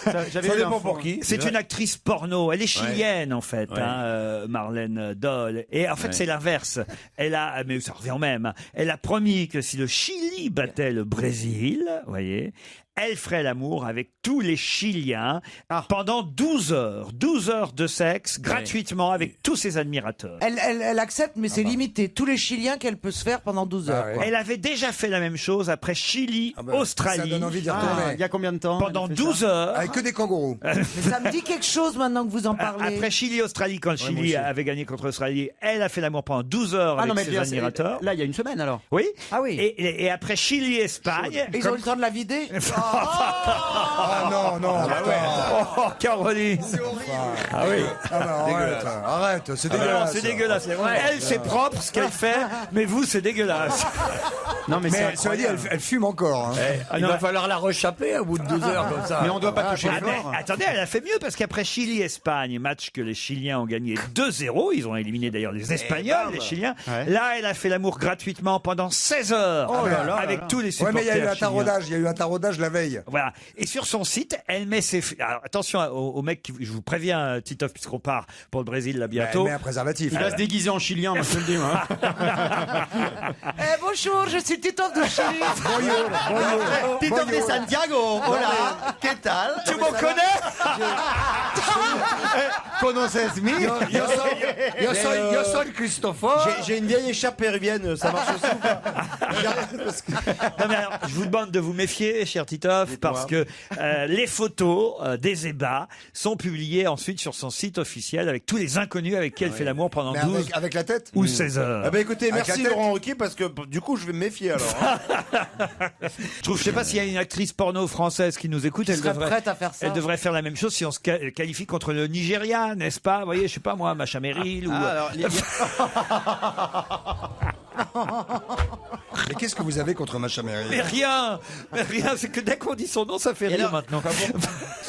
J'avais Ça lu dépend l'info. pour qui. C'est une actrice porno. Elle est chilienne, en fait, Ouais. Marlène Dole. Et en fait, Ouais. c'est l'inverse. Elle a, mais ça revient au même. Elle a promis que si le Chili battait le Brésil, vous voyez, elle ferait l'amour avec tous les Chiliens pendant 12 heures. 12 heures de sexe, gratuitement, avec tous ses admirateurs. Elle accepte, mais c'est limité. Tous les Chiliens qu'elle peut se faire pendant 12 heures. quoi. Elle avait déjà fait la même chose après Chili, Australie. Ça donne envie d'y retourner. Il y a combien de temps Pendant 12 heures. Avec que des kangourous. Mais ça me dit quelque chose maintenant que vous en parlez. Après Chili, Australie, quand le Chili avait gagné contre l'Australie, elle a fait l'amour pendant 12 heures avec ses admirateurs. Là, il y a une semaine alors. Oui. Ah oui. Et après Chili, Espagne. Ils ont eu le temps de la vider. Ah non, non. Oh, Caroline. Ah oui. Arrête, c'est dégueulasse. Non, c'est dégueulasse. Elle, c'est propre ce qu'elle fait, mais vous, c'est dégueulasse. Non, mais ça veut dire, elle fume encore. Il va falloir la rechapper au bout de 12 heures comme ça. Mais on doit pas toucher Ah, le fort. mais attendez, elle a fait mieux parce qu'après Chili-Espagne, match que les Chiliens ont gagné 2-0, ils ont éliminé d'ailleurs les Espagnols, les Chiliens. Ouais. Là, elle a fait l'amour gratuitement pendant 16 heures avec tous les Ouais, supporters mais il y a eu un chiliens. taraudage. Il y a eu un taraudage la veille. Voilà. Et sur son site, elle met ses... Alors, attention aux mecs, je vous préviens, Titoff, puisqu'on part pour le Brésil là bientôt. Elle met un préservatif. Il va se déguiser en chilien, moi je te le dis. Moi. Bonjour, je suis Titoff de Chili. Titoff de Santiago. Hola, ¿qué tal? Tu me connais? ¿Conoces mi? Yo soy Christopher. J'ai une vieille écharpe péruvienne, ça marche aussi ou pas? Non, mais alors, je vous demande de vous méfier, cher Titoff, parce que les photos des ébats sont publiées ensuite sur son site officiel avec tous les inconnus avec qui elle fait l'amour pendant Mais 12 avec la tête ou 16 heures. Ah bah écoutez, Avec merci la tête. Laurent Ruquier parce que du coup je vais me méfier alors. Je sais pas s'il y a une actrice porno française qui nous écoute, elle serait devrait, prête à faire ça. elle devrait faire la même chose si on se qualifie contre le Nigeria, n'est-ce pas? Vous voyez, je sais pas moi, Macha Merrill ou... Alors, Mais qu'est-ce que vous avez contre Macha Merrill? Mais rien, c'est que dès qu'on dit son nom, ça fait rire alors, maintenant.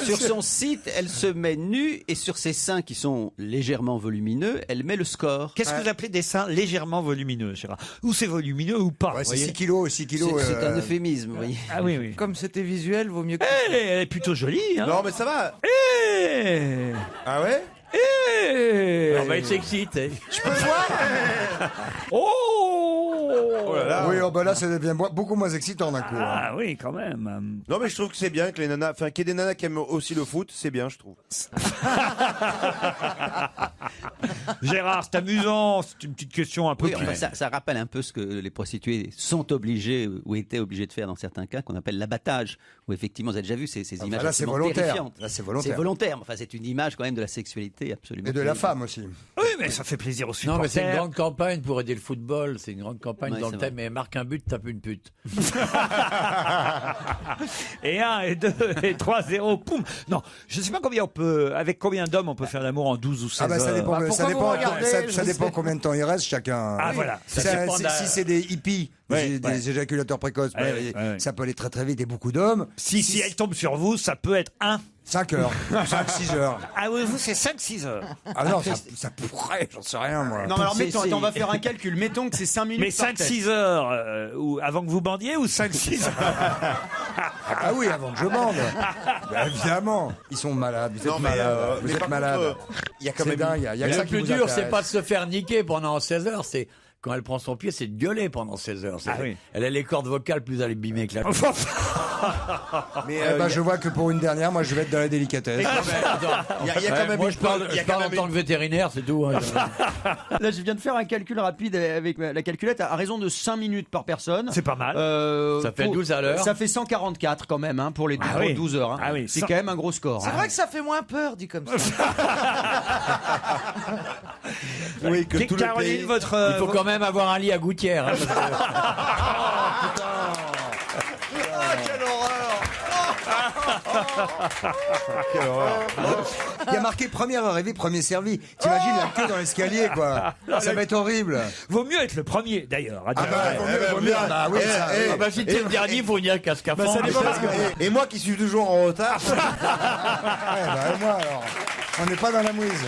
sur son site, elle se met nue et sur ses seins qui sont légèrement volumineux, elle met le score. Qu'est-ce que vous appelez des seins légèrement volumineux, Gérard? Ou c'est volumineux ou pas? Ouais, vous c'est voyez 6 kilos, 6 kilos. C'est un euphémisme, vous voyez. Ah oui, oui. Comme c'était visuel, vaut mieux que... Elle est plutôt jolie, hein? Non mais ça va. Eh Ah ouais? Eh On va être sexy, tu sais. Je peux voir Oh là là. Oui, oh, bah là, ça devient beaucoup moins excitant d'un coup. Ah oui, quand même. Non mais je trouve que c'est bien que les nanas, enfin qu'il y ait des nanas qui aiment aussi le foot, c'est bien je trouve. Gérard, c'est amusant. C'est une petite question un peu Oui, plus... enfin, ça rappelle un peu ce que les prostituées sont obligées ou étaient obligées de faire dans certains cas, qu'on appelle l'abattage, où effectivement, vous avez déjà vu ces images là, c'est absolument volontaire. terrifiantes. Là, c'est volontaire. C'est volontaire, mais enfin, c'est une image quand même de la sexualité absolument. Et de la terrible. femme aussi. Oui, mais ça fait plaisir aux supporters. Non, mais c'est une grande campagne pour aider le football. C'est une grande campagne Ouais, dans c'est le vrai. thème. Mais marque un but, tape une pute. Et 1, et 2, et 3, 0, poum. Non, je sais pas avec combien d'hommes on peut faire l'amour en 12 ou 16 Ah bah ça heures. dépend, Pourquoi ça vous dépend, regardez, ça je dépend sais. combien de temps il reste chacun. Ah, voilà. Ça, Ça dépend si c'est des hippies, des éjaculateurs précoces, bah, ça peut aller très très vite et beaucoup d'hommes. Si elle tombe sur vous, ça peut être 5 heures, 5-6 heures. Ah oui, vous, c'est 5-6 heures. Ah non, ça pourrait, j'en sais rien moi. Non, mais alors mettons, attends, on va faire un calcul. Mettons que c'est 5 minutes. Mais par tête. 5-6 heures avant que vous bandiez ou 5-6 heures Ah oui, avant que je bande. Bah, évidemment, ils sont malades, vous êtes Non, mais, malades, vous mais êtes par malades. contre, il y a quand C'est même dingue, il y a que ça Le qui plus vous dur, c'est intéresse. pas de se faire niquer pendant 16 heures. C'est quand elle prend son pied, c'est de gueuler pendant 16 heures. Ah oui. Elle a les cordes vocales plus abîmées que la Mais Eh ben, je vois que pour une dernière, moi je vais être dans la délicatesse. il y a quand même moi, une je parle, il y a je quand parle en même tant que vétérinaire, c'est tout. hein. Là, je viens de faire un calcul rapide avec la calculette à raison de 5 minutes par personne. C'est pas mal. Ça fait 12 à l'heure. Ça fait 144 quand même hein, pour les Ah pour oui. 12 heures. hein. Ah oui, C'est ça- quand même un gros score. C'est hein. vrai que ça fait moins peur, dit comme ça. Oui, que tout le Caroline, pays. votre... Il faut quand même avoir un lit à gouttière. hein, parce que- Il y a marqué première arrivée, premier servi. T'imagines la queue dans l'escalier, quoi. Ça va être horrible. Vaut mieux être le premier, d'ailleurs. Ah bah, vaut mieux. Bah oui, ça. Ah bah, si t'es le dernier, il faut venir avec un scaphandre. Et moi qui suis toujours en retard. Ouais, bah, et moi, alors. On n'est pas dans la mouise.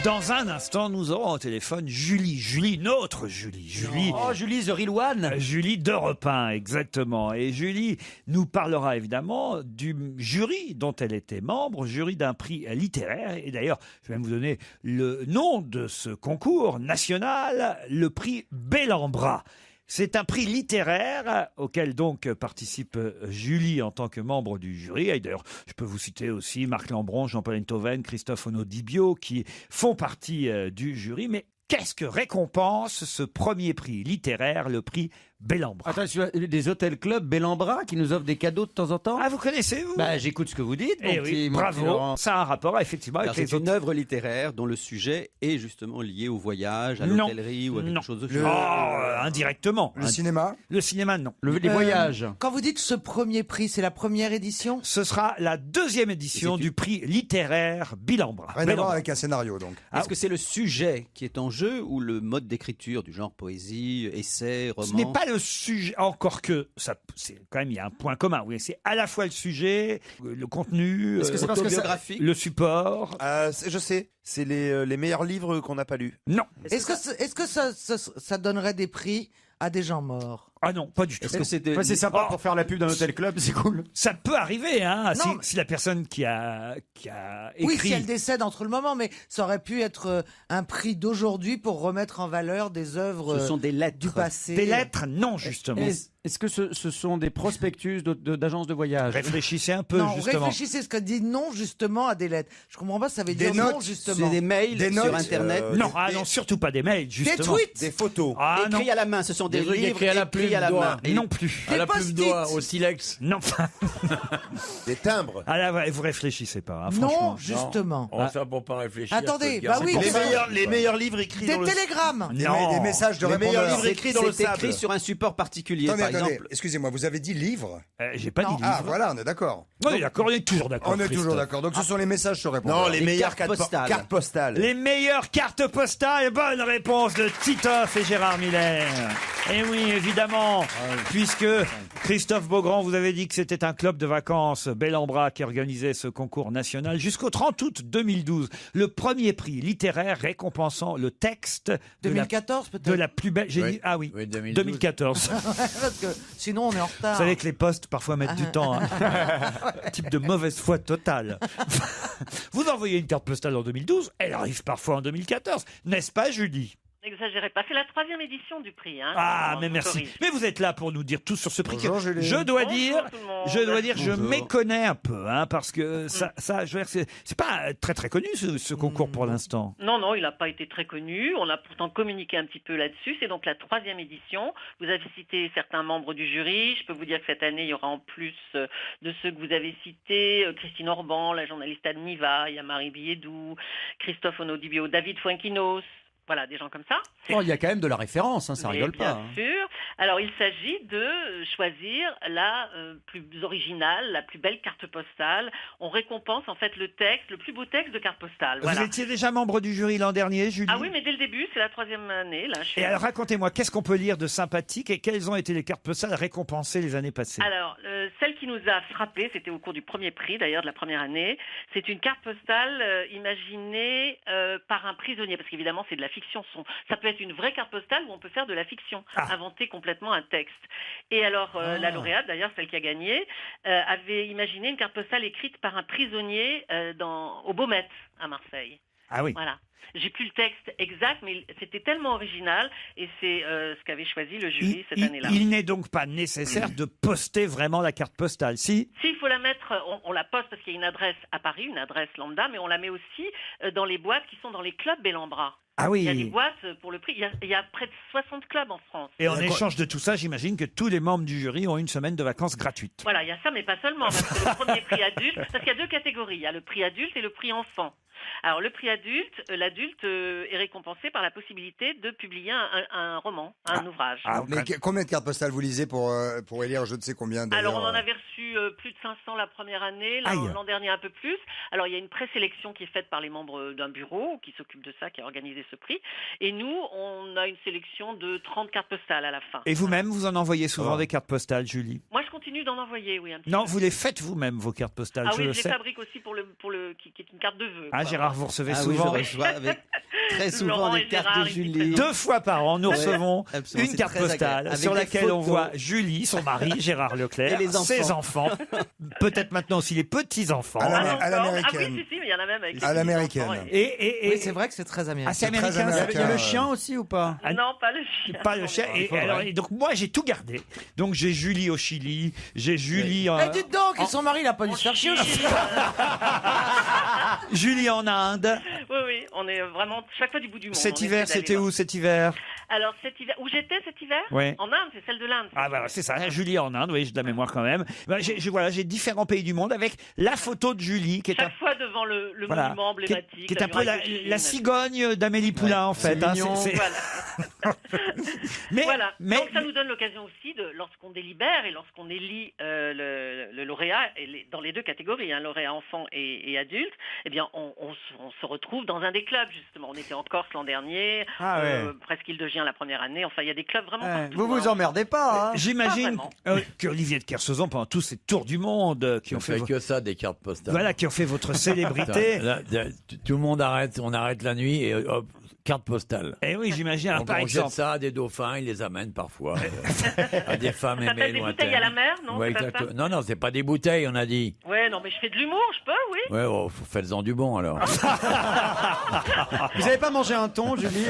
Dans un instant, nous aurons au téléphone Julie, notre Julie. Oh, Julie The Real One. Julie d'Europe 1, exactement. Et Julie nous parlera évidemment du jury dont elle était membre, jury d'un prix littéraire. Et d'ailleurs, je vais même vous donner le nom de ce concours national, le prix Bellambra. C'est un prix littéraire auquel donc participe Julie en tant que membre du jury. Et d'ailleurs, je peux vous citer aussi Marc Lambron, Jean-Paul Enthoven, Christophe Onodibio qui font partie du jury. Mais qu'est-ce que récompense ce premier prix littéraire, le prix Bellambra? Attends, des hôtels clubs Bellambra qui nous offrent des cadeaux de temps en temps. Ah, vous connaissez, vous? Bah, j'écoute ce que vous dites. Eh oui, bravo. Ça a un rapport, effectivement, avec les C'est une œuvre littéraire dont le sujet est justement lié au voyage, à Non. l'hôtellerie ou à quelque chose de indirectement. Le cinéma? Le cinéma, non. Les voyages. Quand vous dites ce premier prix, c'est la première édition? Ce sera la deuxième édition du prix littéraire Bellambra. Rien à voir avec un scénario, donc. Est-ce que c'est le sujet qui est en jeu ou le mode d'écriture du genre poésie, essai, roman? Ce n'est pas le sujet, encore que ça, c'est quand même il y a un point commun. Oui, c'est à la fois le sujet, le contenu, Est-ce que c'est parce que le support. Je sais, c'est les meilleurs livres qu'on n'a pas lus. Non. Est-ce que ça donnerait des prix à des gens morts? Ah non, pas du tout. Est-ce que c'est sympa pour faire la pub d'un hôtel club, c'est cool. Ça peut arriver, hein, Non, si la personne qui a écrit. Oui, si elle décède entre le moment, mais ça aurait pu être un prix d'aujourd'hui pour remettre en valeur des œuvres Ce sont des lettres. du passé. Des lettres, non, justement. Est-ce que ce sont des prospectus d'agences de voyage? Réfléchissez un peu, Non, justement. réfléchissez ce que dit non, justement, à des lettres. Je comprends pas, ça veut Des dire non, notes, justement. C'est des mails Des sur notes, Internet. Non, non, surtout pas des mails, justement. tweets. Des photos. Ah non, Écrits à la main, ce sont des Des trucs livres écrits à la écrits plume à la doigt. main. Et non plus. À la plume post-it. doigt, au silex. Non. Des timbres. Ah là, ouais, vous réfléchissez pas, hein, franchement. Non, justement. On ça pour pas réfléchir. Attendez, faut bah garder oui, pour Les c'est ça. meilleurs livres écrits Des dans le télégrammes. Non. Des messages de Les meilleurs répondeurs. livres écrits dans le C'est sable. écrit sur un support particulier. Attendez, Par attendez, exemple, excusez-moi, vous avez dit livre? J'ai pas dit livre. Ah, voilà, on est d'accord. Oui, d'accord, on est toujours d'accord. On est toujours Christophe. d'accord. Donc ce sont les messages sur répondeur. Non, les Les meilleures cartes postales. cartes postales. Les meilleures cartes postales. Bonne réponse de Titoff et Gérard Miller. Et oui, évidemment, puisque Christophe Beaugrand vous avez dit que c'était un club de vacances Bellambra qui organisait ce concours national jusqu'au 30 août 2012. Le premier prix littéraire récompensant le texte 2014 de peut-être. la plus belle. J'ai Oui. dit ah oui, Oui, 2012. 2014. Parce que sinon on est en retard. Vous savez que les postes parfois mettent du temps. Hein. Type de mauvaise foi totale. Vous envoyez une carte postale en 2012, elle arrive parfois en 2014, n'est-ce pas, Julie? N'exagérez pas, c'est la 3e édition du prix. Hein, Ah, on mais vous merci. corrige. Mais vous êtes là pour nous dire tout sur ce prix. Bonjour, que Julie. je dois Bonjour, dire, tout le monde. je Bonjour. méconnais un peu, hein, parce que ça, je veux dire, c'est pas très très connu ce concours pour l'instant. Non, non, il n'a pas été très connu. On a pourtant communiqué un petit peu là-dessus. C'est donc la 3e édition. Vous avez cité certains membres du jury. Je peux vous dire que cette année, il y aura en plus de ceux que vous avez cités, Christine Orban, la journaliste Anne Niva, il y a Marie Billedou, Christophe Onodibio, David Fuenquinos. Voilà, des gens comme ça. Oh, il y a quand même de la référence, hein, ça Mais rigole bien pas. hein. sûr. Alors, il s'agit de choisir la plus originale, la plus belle carte postale. On récompense en fait le texte, le plus beau texte de carte postale. Voilà. Vous étiez déjà membre du jury l'an dernier, Julie? Ah oui, mais dès le début, c'est la 3e année. Là, Et alors racontez-moi, qu'est-ce qu'on peut lire de sympathique et quelles ont été les cartes postales récompensées les années passées? Alors, celle qui nous a frappé, c'était au cours du premier prix, d'ailleurs, de la première année. C'est une carte postale imaginée par un prisonnier, parce qu'évidemment, c'est de la fiction. Ça peut être une vraie carte postale où on peut faire de la fiction, inventer complètement un texte. Et alors, la lauréate, d'ailleurs, celle qui a gagné, avait imaginé une carte postale écrite par un prisonnier au Baumettes, à Marseille. Ah oui. Voilà. J'ai plus le texte exact, mais c'était tellement original, et c'est ce qu'avait choisi le jury cette année-là. Il n'est donc pas nécessaire de poster vraiment la carte postale, si? Si, il faut la mettre, on la poste parce qu'il y a une adresse à Paris, une adresse lambda, mais on la met aussi dans les boîtes qui sont dans les clubs Bellambra. Ah oui. Il y a des boîtes pour le prix. Il y a près de 60 clubs en France. Et en échange de tout ça, j'imagine que tous les membres du jury ont une semaine de vacances gratuites. Voilà, il y a ça, mais pas seulement. Parce que le premier prix adulte, parce qu'il y a 2 catégories. Il y a le prix adulte et le prix enfant. Alors, le prix adulte, l'adulte est récompensé par la possibilité de publier un roman, un ouvrage. Mais combien de cartes postales vous lisez pour élire je ne sais combien Alors, on en avait reçu plus de 500 la première année, l'an dernier un peu plus. Alors, il y a une présélection qui est faite par les membres d'un bureau qui s'occupe de ça, qui a organisé ce prix. Et nous, on a une sélection de 30 cartes postales à la fin. Et vous-même, vous en envoyez souvent des cartes postales, Julie? Moi, je continue d'en envoyer, oui, un petit Non, peu. vous les faites vous-même, vos cartes postales, Ah je oui, le je les sais. fabrique aussi qui est une carte de vœux. Ah, quoi. Gérard, vous recevez Ah oui, souvent je reçois avec très souvent Laurent des et cartes Gérard, de ils y Julie. 2 fois par an, nous Ouais, recevons absolument, une c'est carte très postale agréable. Avec sur des laquelle on photos. voit Julie, son mari, Gérard Leclerc, Et les enfants. ses enfants, peut-être maintenant aussi les petits-enfants. À Ah, l'américaine. oui, si, mais il y en a même avec À l'américaine. enfants, Et Oui, c'est vrai que c'est très américain. ah, c'est américain. Il y a le chien aussi ou pas? Non, pas le chien. Pas le chien. Et donc moi j'ai tout gardé. Donc j'ai Julie au Chili, j'ai Julie en... Eh, dites donc, son mari, il a pas dû se faire chier aussi. Julie en Inde. Oui, on est vraiment chaque fois du bout du monde. Cet On hiver, essaie d'aller c'était voir. où cet hiver? Alors cet hiver, où j'étais cet hiver? Ouais. En Inde, c'est celle de l'Inde. Ah bah c'est ça, Julie en Inde, oui, j'ai de la mémoire quand même. Bah, j'ai différents pays du monde avec la photo de Julie qui est Chaque fois devant le voilà, monument emblématique. qui est un peu la cigogne d'Amélie Poulain en fait. C'est mignon. Voilà. mais, Donc ça nous donne l'occasion aussi, lorsqu'on délibère et lorsqu'on élit le lauréat, dans les deux catégories, lauréat enfant et adulte, eh bien on se retrouve dans un des clubs justement. On était en Corse l'an dernier, Presqu'île de Gien la première année. Enfin, il y a des clubs vraiment partout. Vous vous emmerdez pas. Hein. J'imagine qu'Olivier de Kersauzon, pendant tous ces tours du monde, qui ont fait que ça, des cartes postales. Voilà, qui ont fait votre célébrité. Tout le monde arrête, on arrête la nuit et hop, carte postale. Eh oui, j'imagine. Par on exemple, jette ça à des dauphins, ils les amènent parfois à des femmes Ça aimées fait des lointaines. bouteilles à la mer, non? Ouais, C'est pas exact. ça Non, c'est pas des bouteilles, on a dit. Ouais, non, mais je fais de l'humour, je peux, oui. Ouais, faites-en du bon alors. Vous n'avez pas mangé un thon, Julie?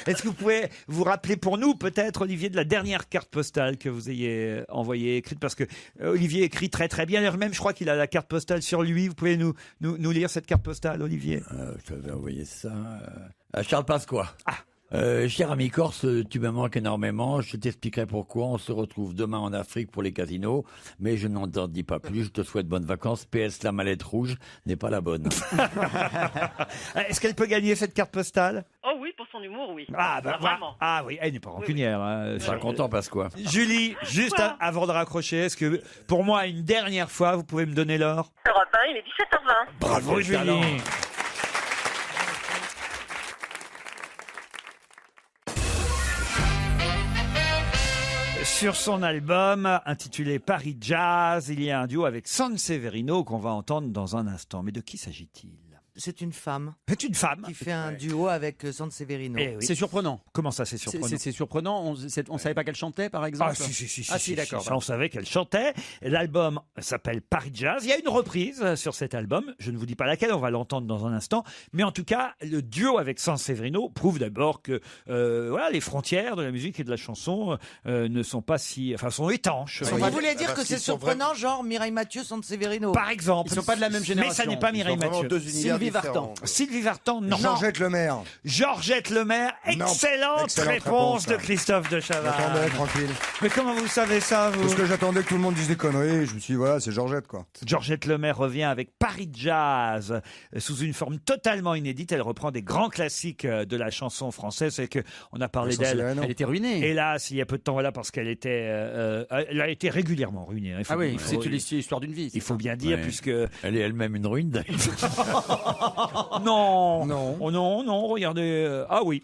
est-ce que vous pouvez vous rappeler pour nous, peut-être, Olivier, de la dernière carte postale que vous ayez envoyée, écrite? Parce que Olivier écrit très très bien. D'ailleurs, même, je crois qu'il a la carte postale sur lui. Vous pouvez nous lire cette carte postale, Olivier? Je vais envoyer ça à Charles Pasqua. Ah. Cher ami corse, tu me manques énormément. Je t'expliquerai pourquoi. On se retrouve demain en Afrique pour les casinos, mais je n'en dis pas plus. Je te souhaite bonnes vacances. PS, la mallette rouge n'est pas la bonne. Est-ce qu'elle peut gagner cette carte postale? Oh oui, pour son humour, oui. Ah, bah, vraiment. Ah oui, elle n'est pas rancunière. Je suis content, Pasqua. Julie, juste avant de raccrocher, est-ce que pour moi, une dernière fois, vous pouvez me donner l'or? Europe 1, il est 17h20. Bravo, Julie. talent. Sur son album intitulé Paris Jazz, il y a un duo avec Sanseverino qu'on va entendre dans un instant. Mais de qui s'agit-il? C'est une femme. C'est une femme qui fait un duo avec Sanseverino. Eh oui. C'est surprenant. Comment ça, c'est surprenant? C'est surprenant. On savait pas qu'elle chantait, par exemple. Ah si, Ah si, d'accord. Ça, on savait qu'elle chantait. L'album s'appelle Paris Jazz. Il y a une reprise sur cet album. Je ne vous dis pas laquelle, on va l'entendre dans un instant. Mais en tout cas, le duo avec Sanseverino prouve d'abord que voilà, les frontières de la musique et de la chanson ne sont pas sont étanches. Vous voulez dire que c'est surprenant, genre Mireille Mathieu, Sanseverino? Par exemple. Ils sont pas de la même génération. Mais ça n'est pas Mireille Mathieu. Sylvie Vartan. Sylvie Vartan, non. Georgette Lemaire. Georgette Lemaire, excellente réponse de Christophe de Chavannes. J'attendais, tranquille. Mais comment vous savez ça, vous? Parce que j'attendais que tout le monde dise des conneries. Je me suis dit, voilà, c'est Georgette, quoi. Georgette Lemaire revient avec Paris Jazz sous une forme totalement inédite. Elle reprend des grands classiques de la chanson française. C'est que on a parlé d'elle. Elle était ruinée. Hélas, il y a peu de temps, voilà, parce qu'elle était, elle a été régulièrement ruinée. Hein. Ah oui, c'est l'histoire d'une vie. Il faut bien dire, puisque elle est elle-même une ruine. d'ailleurs. non, oh non, regardez. Ah oui.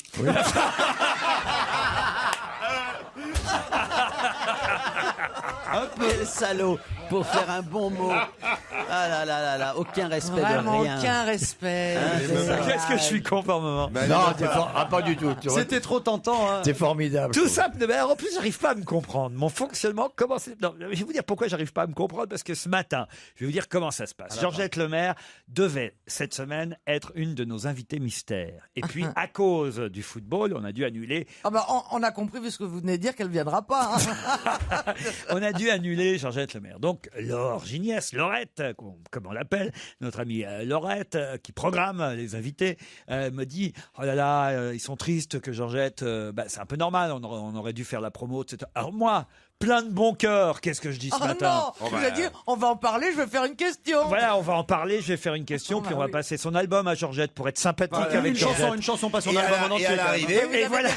Un peu le salaud pour faire un bon mot. Ah là là là là, aucun respect Vraiment de rien. aucun respect. Qu'est-ce que je suis con par moment. Pas du tout. C'était trop tentant. Hein. C'est formidable. Tout simple, mais en plus, j'arrive pas à me comprendre. Mon fonctionnement, comment c'est. Non, je vais vous dire pourquoi j'arrive pas à me comprendre, parce que ce matin, je vais vous dire comment ça se passe. Georgette Lemaire devait, cette semaine, être une de nos invitées mystères. Et puis, à cause du football, on a dû annuler. Ah bah, on a compris, vu ce que vous venez de dire, qu'elle viendra pas. Hein. On a dû annuler Georgette Lemaire. Donc, Laure Gignasse, Laurette, comme on l'appelle, notre amie Laurette, qui programme les invités, me dit « Oh là là, ils sont tristes que Georgette... c'est un peu normal, on aurait dû faire la promo, etc. » Alors moi, plein de bon cœur, qu'est-ce que je dis ce matin? Non, vous avez dit, on va en parler, je vais faire une question. Voilà, on va en parler, je vais faire une question, puis on va passer son album à Georgette pour être sympathique avec une Georgette. chanson, pas son album en entier. Et à l'arrivée, Et voilà,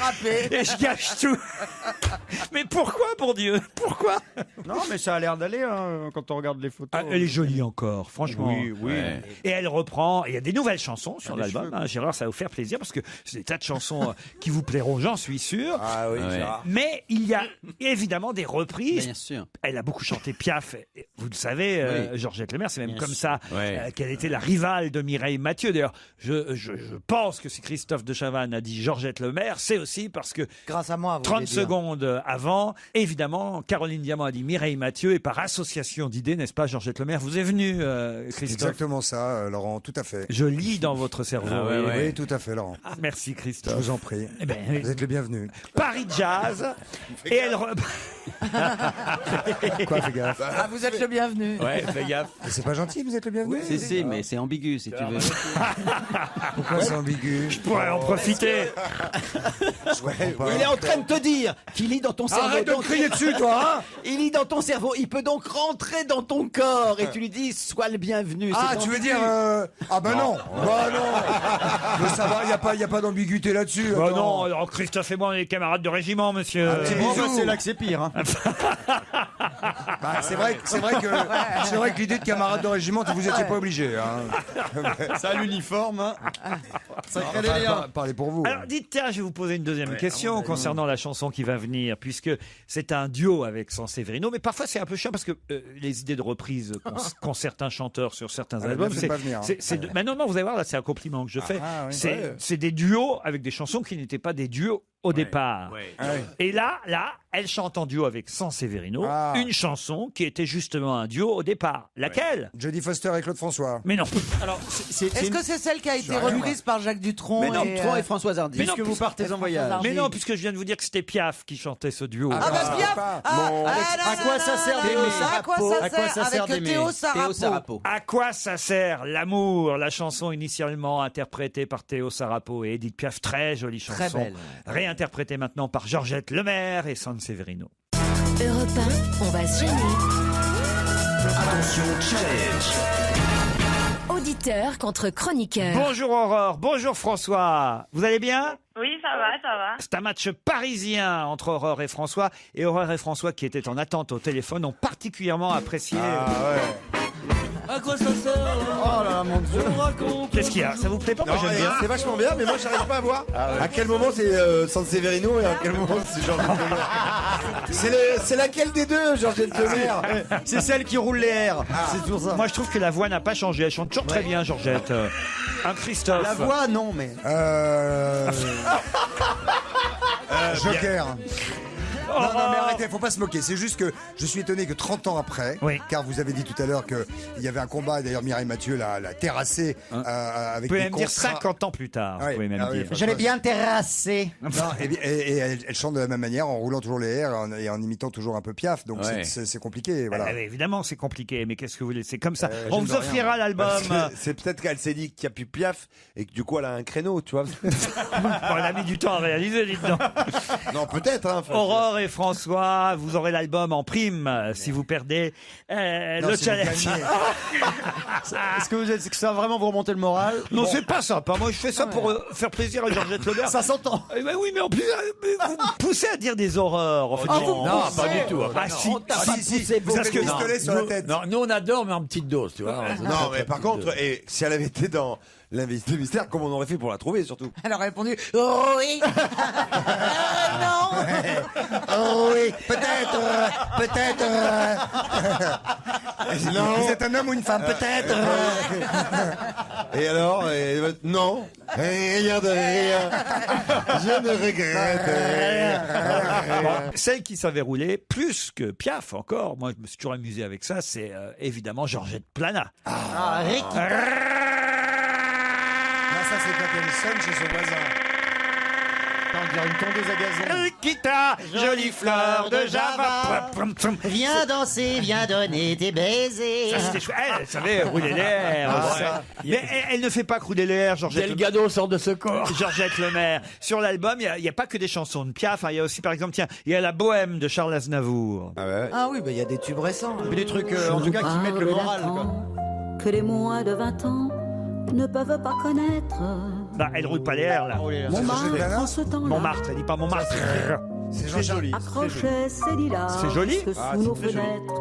et je gâche tout. Mais pourquoi, pour Dieu? Pourquoi? Non, mais ça a l'air d'aller hein, quand on regarde les photos. Elle est jolie encore, franchement. Oui. Ouais. Et elle reprend, il y a des nouvelles chansons sur l'album. Hein, Gérard, ça va vous faire plaisir parce que c'est des tas de chansons qui vous plairont, j'en suis sûr. Ah oui, Ouais. Gérard. Mais il y a évidemment des reprises. Bien sûr. Elle a beaucoup chanté Piaf, vous le savez, Oui. Georgette Lemaire, c'est même Bien comme sûr. ça Ouais. qu'elle était la rivale de Mireille Mathieu. D'ailleurs, je pense que si Christophe de Chavannes a dit Georgette Lemaire, c'est aussi parce que Grâce à moi, vous 30 voulez dire. secondes avant, évidemment, Caroline Diamant a dit Mireille Mathieu, et par association d'idées, n'est-ce pas, Georgette Lemaire, vous est venu, C'est Christophe. exactement ça, Laurent, tout à fait. Je lis dans votre cerveau. Ah ouais, oui. ouais. Oui, tout à fait, Laurent. Merci Je Christophe. vous en prie. Eh ben, oui. Vous êtes le bienvenu. Paris Jazz. Et elle... Quoi, fais gaffe. Ah, vous êtes le bienvenu. Ouais, fais gaffe. Mais c'est pas gentil, vous êtes le bienvenu. Si, mais c'est ambigu si tu veux. Pourquoi c'est ambigu? Je pourrais en profiter. Je comprends pas. Il est en train de te dire qu'il lit dans ton cerveau. Arrête de donc- me crier dessus, toi, hein. Il lit dans ton cerveau. Il peut donc rentrer dans ton corps et tu lui dis sois le bienvenu. Ah, C'est tu veux ambigu. dire ah bah non, bah non. Mais ça va, y a pas d'ambiguïté là-dessus. Oh attends. non, alors Christophe et moi, on est camarades de régiment, monsieur. Un petit Bon, bisou. bah, c'est là que c'est pire. Hein. Bah, c'est vrai que l'idée de camarade de régiment, vous étiez pas obligé. Hein. Ça, l'uniforme. Hein. Sacré Enfin, délire. parlez pour vous. Alors dites, tiens, je vais vous poser une deuxième question concernant la chanson qui va venir, puisque c'est un duo avec Sanseverino, mais parfois c'est un peu chiant parce que les idées de reprise qu'ont certains chanteurs sur certains Ah, albums, bien fait de pas venir, hein. mais non, vous allez voir, là c'est un compliment que je fais, Ah, oui. c'est des duos avec des chansons qui n'étaient pas des duos au départ. Ah oui. Et là, elle chante en duo avec Sanseverino, Ah. une chanson qui était justement un duo au départ. Laquelle Jodie Foster et Claude François. Mais non. Alors, Est-ce que c'est celle qui a été sais rien, reprise par Jacques Dutronc Mais non, et, Tron et Françoise Hardy. Mais non, puisque vous partez en voyage. Mais non, puisque je viens de vous dire que c'était Piaf qui chantait ce duo. Ah bah Piaf. pas. À quoi ça sert d'aimer À quoi ça sert avec d'aimer Théo Théo Sarapo. À quoi ça sert l'amour? La chanson initialement interprétée par Théo Sarapo et Edith Piaf, très jolie chanson. Très belle. Réinterprétée maintenant par Georgette Lemaire et Sanseverino. Europe 1, on va se gêner. Attention, challenge. Auditeur contre chroniqueur. Bonjour Aurore, bonjour François. Vous allez bien? Oui, ça va, ça va. C'est un match parisien entre Aurore et François. Et Aurore et François, qui étaient en attente au téléphone, ont particulièrement apprécié. À quoi ça sert Oh là là, mon Dieu. Qu'est-ce qu'il y a? Ça vous plaît pas? Moi, Non, j'aime mais bien. c'est vachement bien, mais moi j'arrive pas à voir à quel moment c'est Sanseverino et à quel moment c'est Georgette Lemaire. C'est laquelle des deux, Georgette Lemaire? C'est celle qui roule les airs. C'est toujours ça. Moi, je trouve que la voix n'a pas changé. Elle chante toujours très bien, Georgette. Un Christophe. La voix, non, mais. Joker. Non, non, mais arrêtez, faut pas se moquer. C'est juste que je suis étonné que 30 ans après, car vous avez dit tout à l'heure qu'il y avait un combat, d'ailleurs Mireille Mathieu l'a terrassé avec Vous pouvez des même dire contrats. 50 ans plus tard. Ouais, Vous pouvez même ah oui, dire. enfin, Je l'ai bien terrassé. Non, et elle chante de la même manière, en roulant toujours les airs et en imitant toujours un peu Piaf. Donc Ouais. c'est compliqué. Voilà. Évidemment, c'est compliqué, mais qu'est-ce que vous voulez? C'est comme ça. Je On ne vous veux offrira rien. l'album. Parce que c'est peut-être qu'elle s'est dit qu'il n'y a plus Piaf et que du coup elle a un créneau, tu vois. Bon, elle a mis du temps à réaliser, dites donc. Non, peut-être. Hein, Aurore et François, vous aurez l'album en prime si vous perdez le si vous challenge. gagnez. Est-ce que ça va vraiment vous remonter le moral? Non, Bon. c'est pas sympa. Moi, je fais ça pour faire plaisir à Georgette Lemaire. Ça s'entend. Eh ben oui, mais en plus, vous me poussez à dire des horreurs. En fait. non, pas du tout. Ah, si, On t'a pas poussé vous avez le pistolet sur la Nous- tête. Non, nous on adore, mais en petite dose, tu vois. Non, mais par contre, et si elle avait été dans l'invité mystère, comment on aurait fait pour la trouver surtout? Elle a répondu oh oui. Non. Oh oui, peut-être. Non. Vous êtes un homme ou une femme, peut-être. Et alors non, rien de rien. Je ne regrette rien. Bon, celle qui savait rouler plus que Piaf encore, moi je me suis toujours amusé avec ça, c'est évidemment Georgette Plana. Ah, Ricky. Non, ça c'est quand elle sonne chez son voisin. On dirait une tondeuse à gazon. Rikita, jolie fleur de Java. Viens danser, viens donner tes baisers. Ça, c'était chouette. Elle savait rouler l'air. Mais elle ne fait pas rouler l'air, Georgette. Delgado sort de ce corps. Georgette Lemaire. Sur l'album, il n'y a pas que des chansons de Piaf. Il y a aussi, par exemple, tiens, il y a La Bohème de Charles Aznavour. Ah oui, bah il y a des tubes récents. Et puis des trucs, en tout cas, qui mettent le moral. Quoi. Que les moins de 20 ans ne peuvent pas connaître. Bah, elle roule pas l'air, là. Montmartre, en ce temps-là, Montmartre, elle dit pas Montmartre. C'est joli. accrochait ses lilas C'est joli. sous nos fenêtres.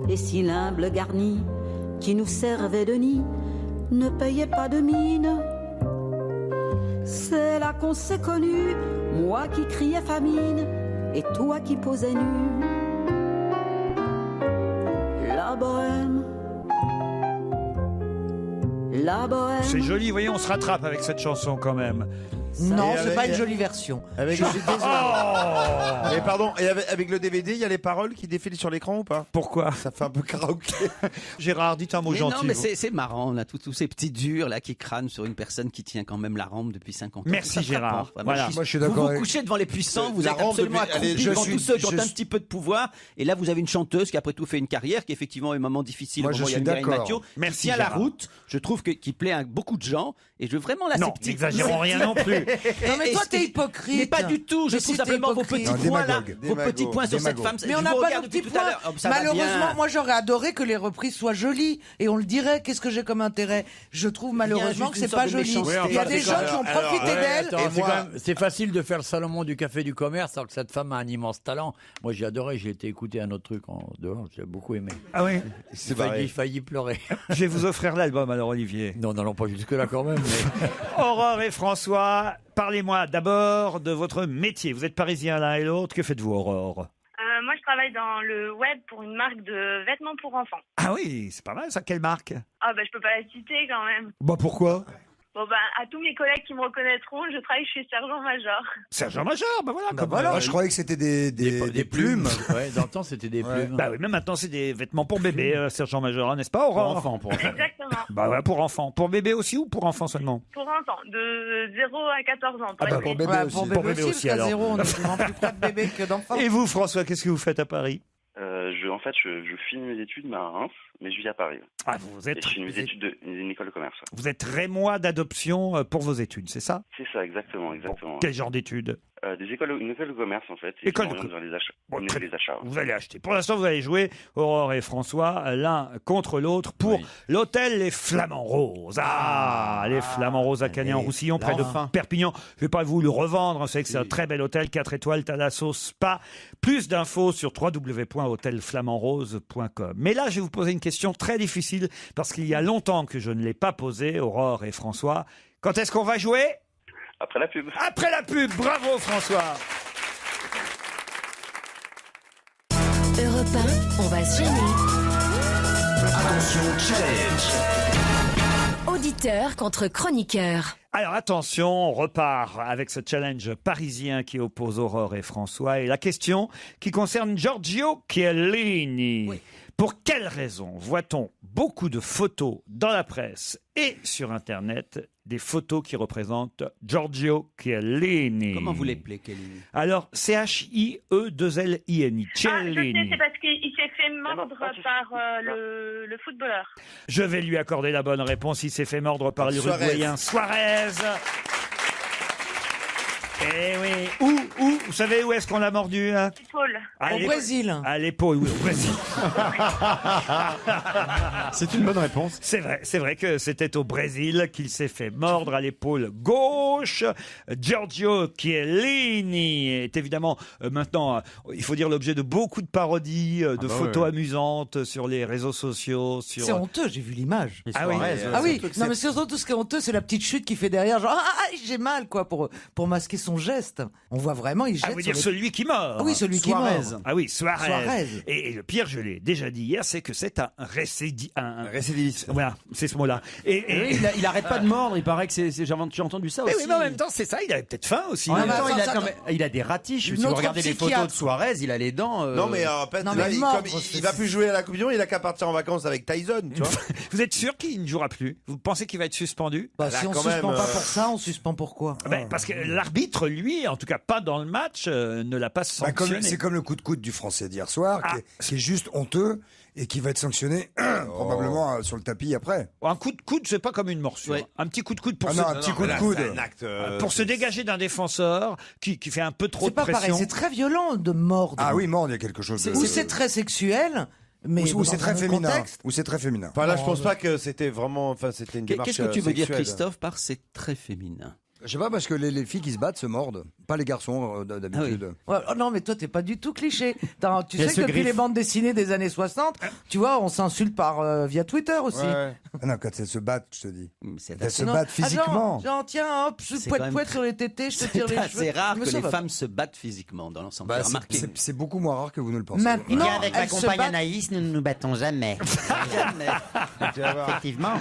Et si l'humble garni qui nous servait de nid ne payait pas de mine, c'est là qu'on s'est connus, moi qui criais famine et toi qui posais nu. la bohème. C'est joli, vous voyez, on se rattrape avec cette chanson quand même. Non, Et c'est avec- pas une jolie version. Avec Je suis désolé. Mais pardon, et avec le DVD, il y a les paroles qui défilent sur l'écran ou pas? Pourquoi? Ça fait un peu karaoké. Gérard, dites un mot Mais gentil. non, mais vous. c'est marrant, là, tous ces petits durs là qui crânent sur une personne qui tient quand même la rampe depuis 50 ans. Merci, C'est Gérard. frappant, vraiment. Voilà. Moi, je suis Vous d'accord vous avec- couchez devant les puissants, vous La êtes rampe absolument depuis- allez, accroupi je devant suis- tous ceux qui ont je un suis- petit peu de pouvoir. Et là, vous avez une chanteuse qui après tout fait une carrière, qui effectivement a un moment difficile. Moi, au je moment où il y a suis Mireille d'accord. Mathieu, qui Merci, tient la Gérard. route. Je trouve qu'il plaît à beaucoup de gens. Et je veux vraiment là, Non, ces petits. n'exagérons rien non plus. Non, mais Et- toi, et- t'es hypocrite. Mais pas du tout. Je Mais trouve si, t'es simplement vos hypocrite. petits Non, points là, démagogue. vos petits points sur cette Démagogue. femme. Mais je on n'a vous pas regarde de petits depuis tout à points. l'heure. Oh, ça va bien. Malheureusement, moi j'aurais adoré que les reprises soient jolies et on le dirait. Qu'est-ce que j'ai comme intérêt? Je trouve malheureusement que juste c'est une pas sorte de joli. méchanceté. Il y a Ouais, des enfin, gens qui ont alors, profité ouais, d'elle. Attends, Et c'est moi- quand même- c'est facile de faire le Salomon du café du commerce alors que cette femme a un immense talent. Moi j'ai adoré, j'ai été écouter un autre truc en j'ai beaucoup aimé. Ah oui. J'ai failli pleurer. Je vais vous offrir l'album alors, Olivier. Non, pas jusque-là quand même. Mais... Aurore et François, parlez-moi d'abord de votre métier. Vous êtes parisiens l'un et l'autre. Que faites-vous, Aurore? Moi, je travaille dans le web pour une marque de vêtements pour enfants. Ah oui, c'est pas mal ça. Quelle marque? Ah, bah, je peux pas la citer quand même. Bah pourquoi? Bon, bah, à tous mes collègues qui me reconnaîtront, je travaille chez Sergent-Major. Sergent-Major, bah voilà. comme Moi, je croyais que c'était des plumes. Ouais, dans le temps c'était des plumes. Bah oui, même maintenant c'est des vêtements pour bébé, Sergent-Major, hein, n'est-ce pas, Aurore? Pour enfants. Exactement. Bah ouais, pour enfants. Pour bébé aussi ou pour enfants seulement? Pour enfants, de 0 à 14 ans. Ah bah, être pour précis. bébé Ouais, aussi. pour Pour bébé bébé aussi, aussi, parce qu'à alors. zéro, on est souvent plus près de bébé que d'enfants. Et vous, François, qu'est-ce que vous faites à Paris? Je finis mes études à Reims, mais je vis à Paris. Ah, vous êtes, Et je finis mes études d'une école de commerce. vous êtes rémois d'adoption pour vos études, c'est ça? C'est ça, exactement. Quel genre d'études? Une école de commerce, en fait. Et École qui de m'oriente vers les achats. Bon, très- les achats. Vous allez acheter. Pour l'instant, vous allez jouer, Aurore et François, l'un contre l'autre pour l'hôtel Les Flamands Roses. Ah, les Flamands Roses à Canet-en-Roussillon, près de Perpignan. Je vais pas vous le revendre. Vous savez que c'est un très bel hôtel, 4 étoiles, Thalasso Spa. Plus d'infos sur www.hôtelflamandrose.com. Mais là, je vais vous poser une question très difficile parce qu'il y a longtemps que je ne l'ai pas posée, Aurore et François. Quand est-ce qu'on va jouer? Après la pub. Après la pub. Bravo, François. Europe 1, on va se gêner. Attention, challenge. Auditeur contre chroniqueur. Alors attention, on repart avec ce challenge parisien qui oppose Aurore et François. Et la question qui concerne Giorgio Chiellini. Pour quelle raison voit-on beaucoup de photos dans la presse et sur Internet, des photos qui représentent Giorgio Chiellini? Comment vous l'appelez, Chiellini? Alors, C-H-I-E-2-L-I-N-I. Ah, je sais, Chiellini. c'est parce qu'il s'est fait mordre par le footballeur. Je vais lui accorder la bonne réponse. Il s'est fait mordre par l'Uruguayen Suarez. Eh oui. Où vous savez où est-ce qu'on l'a mordu, hein? Paul. À Au l'ép- Brésil. À l'épaule, oui, au Brésil. C'est une bonne réponse. C'est vrai que c'était au Brésil qu'il s'est fait mordre à l'épaule gauche. Giorgio Chiellini est évidemment maintenant, il faut dire, l'objet de beaucoup de parodies, de photos amusantes sur les réseaux sociaux. C'est honteux, j'ai vu l'image. Ah oui. Ah oui, non mais surtout ce qui est honteux, c'est la petite chute qu'il fait derrière, genre j'ai mal quoi, pour masquer son geste. On voit vraiment, il jette. Ah, vous dire celui qui mord. Ah oui, celui qui mord. Ah oui, Suarez. Suarez. Et le pire, je l'ai déjà dit hier, c'est que c'est un récidiviste. Voilà, c'est ce mot-là. Et il arrête pas de mordre, il paraît que j'ai entendu ça Mais aussi. oui, mais en même temps, c'est ça, il avait peut-être faim aussi. En même temps, attends, il a des ratiches. Si vous Notre regardez les psychiatre. photos de Suarez, il a les dents. Non, mais en fait, Non, là, mais il, mordre, comme c'est- il va plus jouer à la Coupe du Monde, il a qu'à partir en vacances avec Tyson, tu vois. Vous êtes sûr qu'il ne jouera plus? Vous pensez qu'il va être suspendu? Bah, Là, si on quand suspend même, pas pour ça, on suspend pourquoi Ben, parce que l'arbitre, lui, en tout cas pas dans le match, ne l'a pas Bah, sanctionné. c'est comme le coup de coude du Français d'hier soir, qui est juste honteux et qui va être sanctionné probablement sur le tapis après. Un coup de coude, c'est pas comme une morsure. Ouais. Un petit coup de coude pour Ah non, un petit coup de coude. C'est un acte. pour se dégager d'un défenseur qui fait un peu trop C'est de pas pression. pareil, c'est très violent de mordre. Ah oui, mordre, il y a quelque chose de... Ou c'est très sexuel, mais Ou dans c'est un très autre féminin. contexte. Ou c'est très féminin. Enfin, là, je pense pas que c'était vraiment. Enfin, c'était une démarche. Qu'est-ce que tu veux dire, sexuelle. Christophe, par c'est très féminin? Je sais pas, parce que les filles qui se battent se mordent. Pas les garçons d'habitude. Ouais, oh non, mais toi, t'es pas du tout cliché. Tu Il y a sais ce que depuis griffe. les bandes dessinées des années 60, tu vois, on s'insulte via Twitter aussi. Ah non, quand elles se battent, je te dis. Elles se Non. battent Ah, physiquement. genre, tiens, hop, C'est poète quand même poète sur les tétés, je te tire les cheveux. C'est rare Mais que ça les va. femmes se battent physiquement dans l'ensemble. Bah, J'ai remarqué. c'est beaucoup moins rare que vous ne le pensez. Maintenant, Et avec ma elles se compagne battent. Anaïs, nous ne nous battons jamais. Effectivement.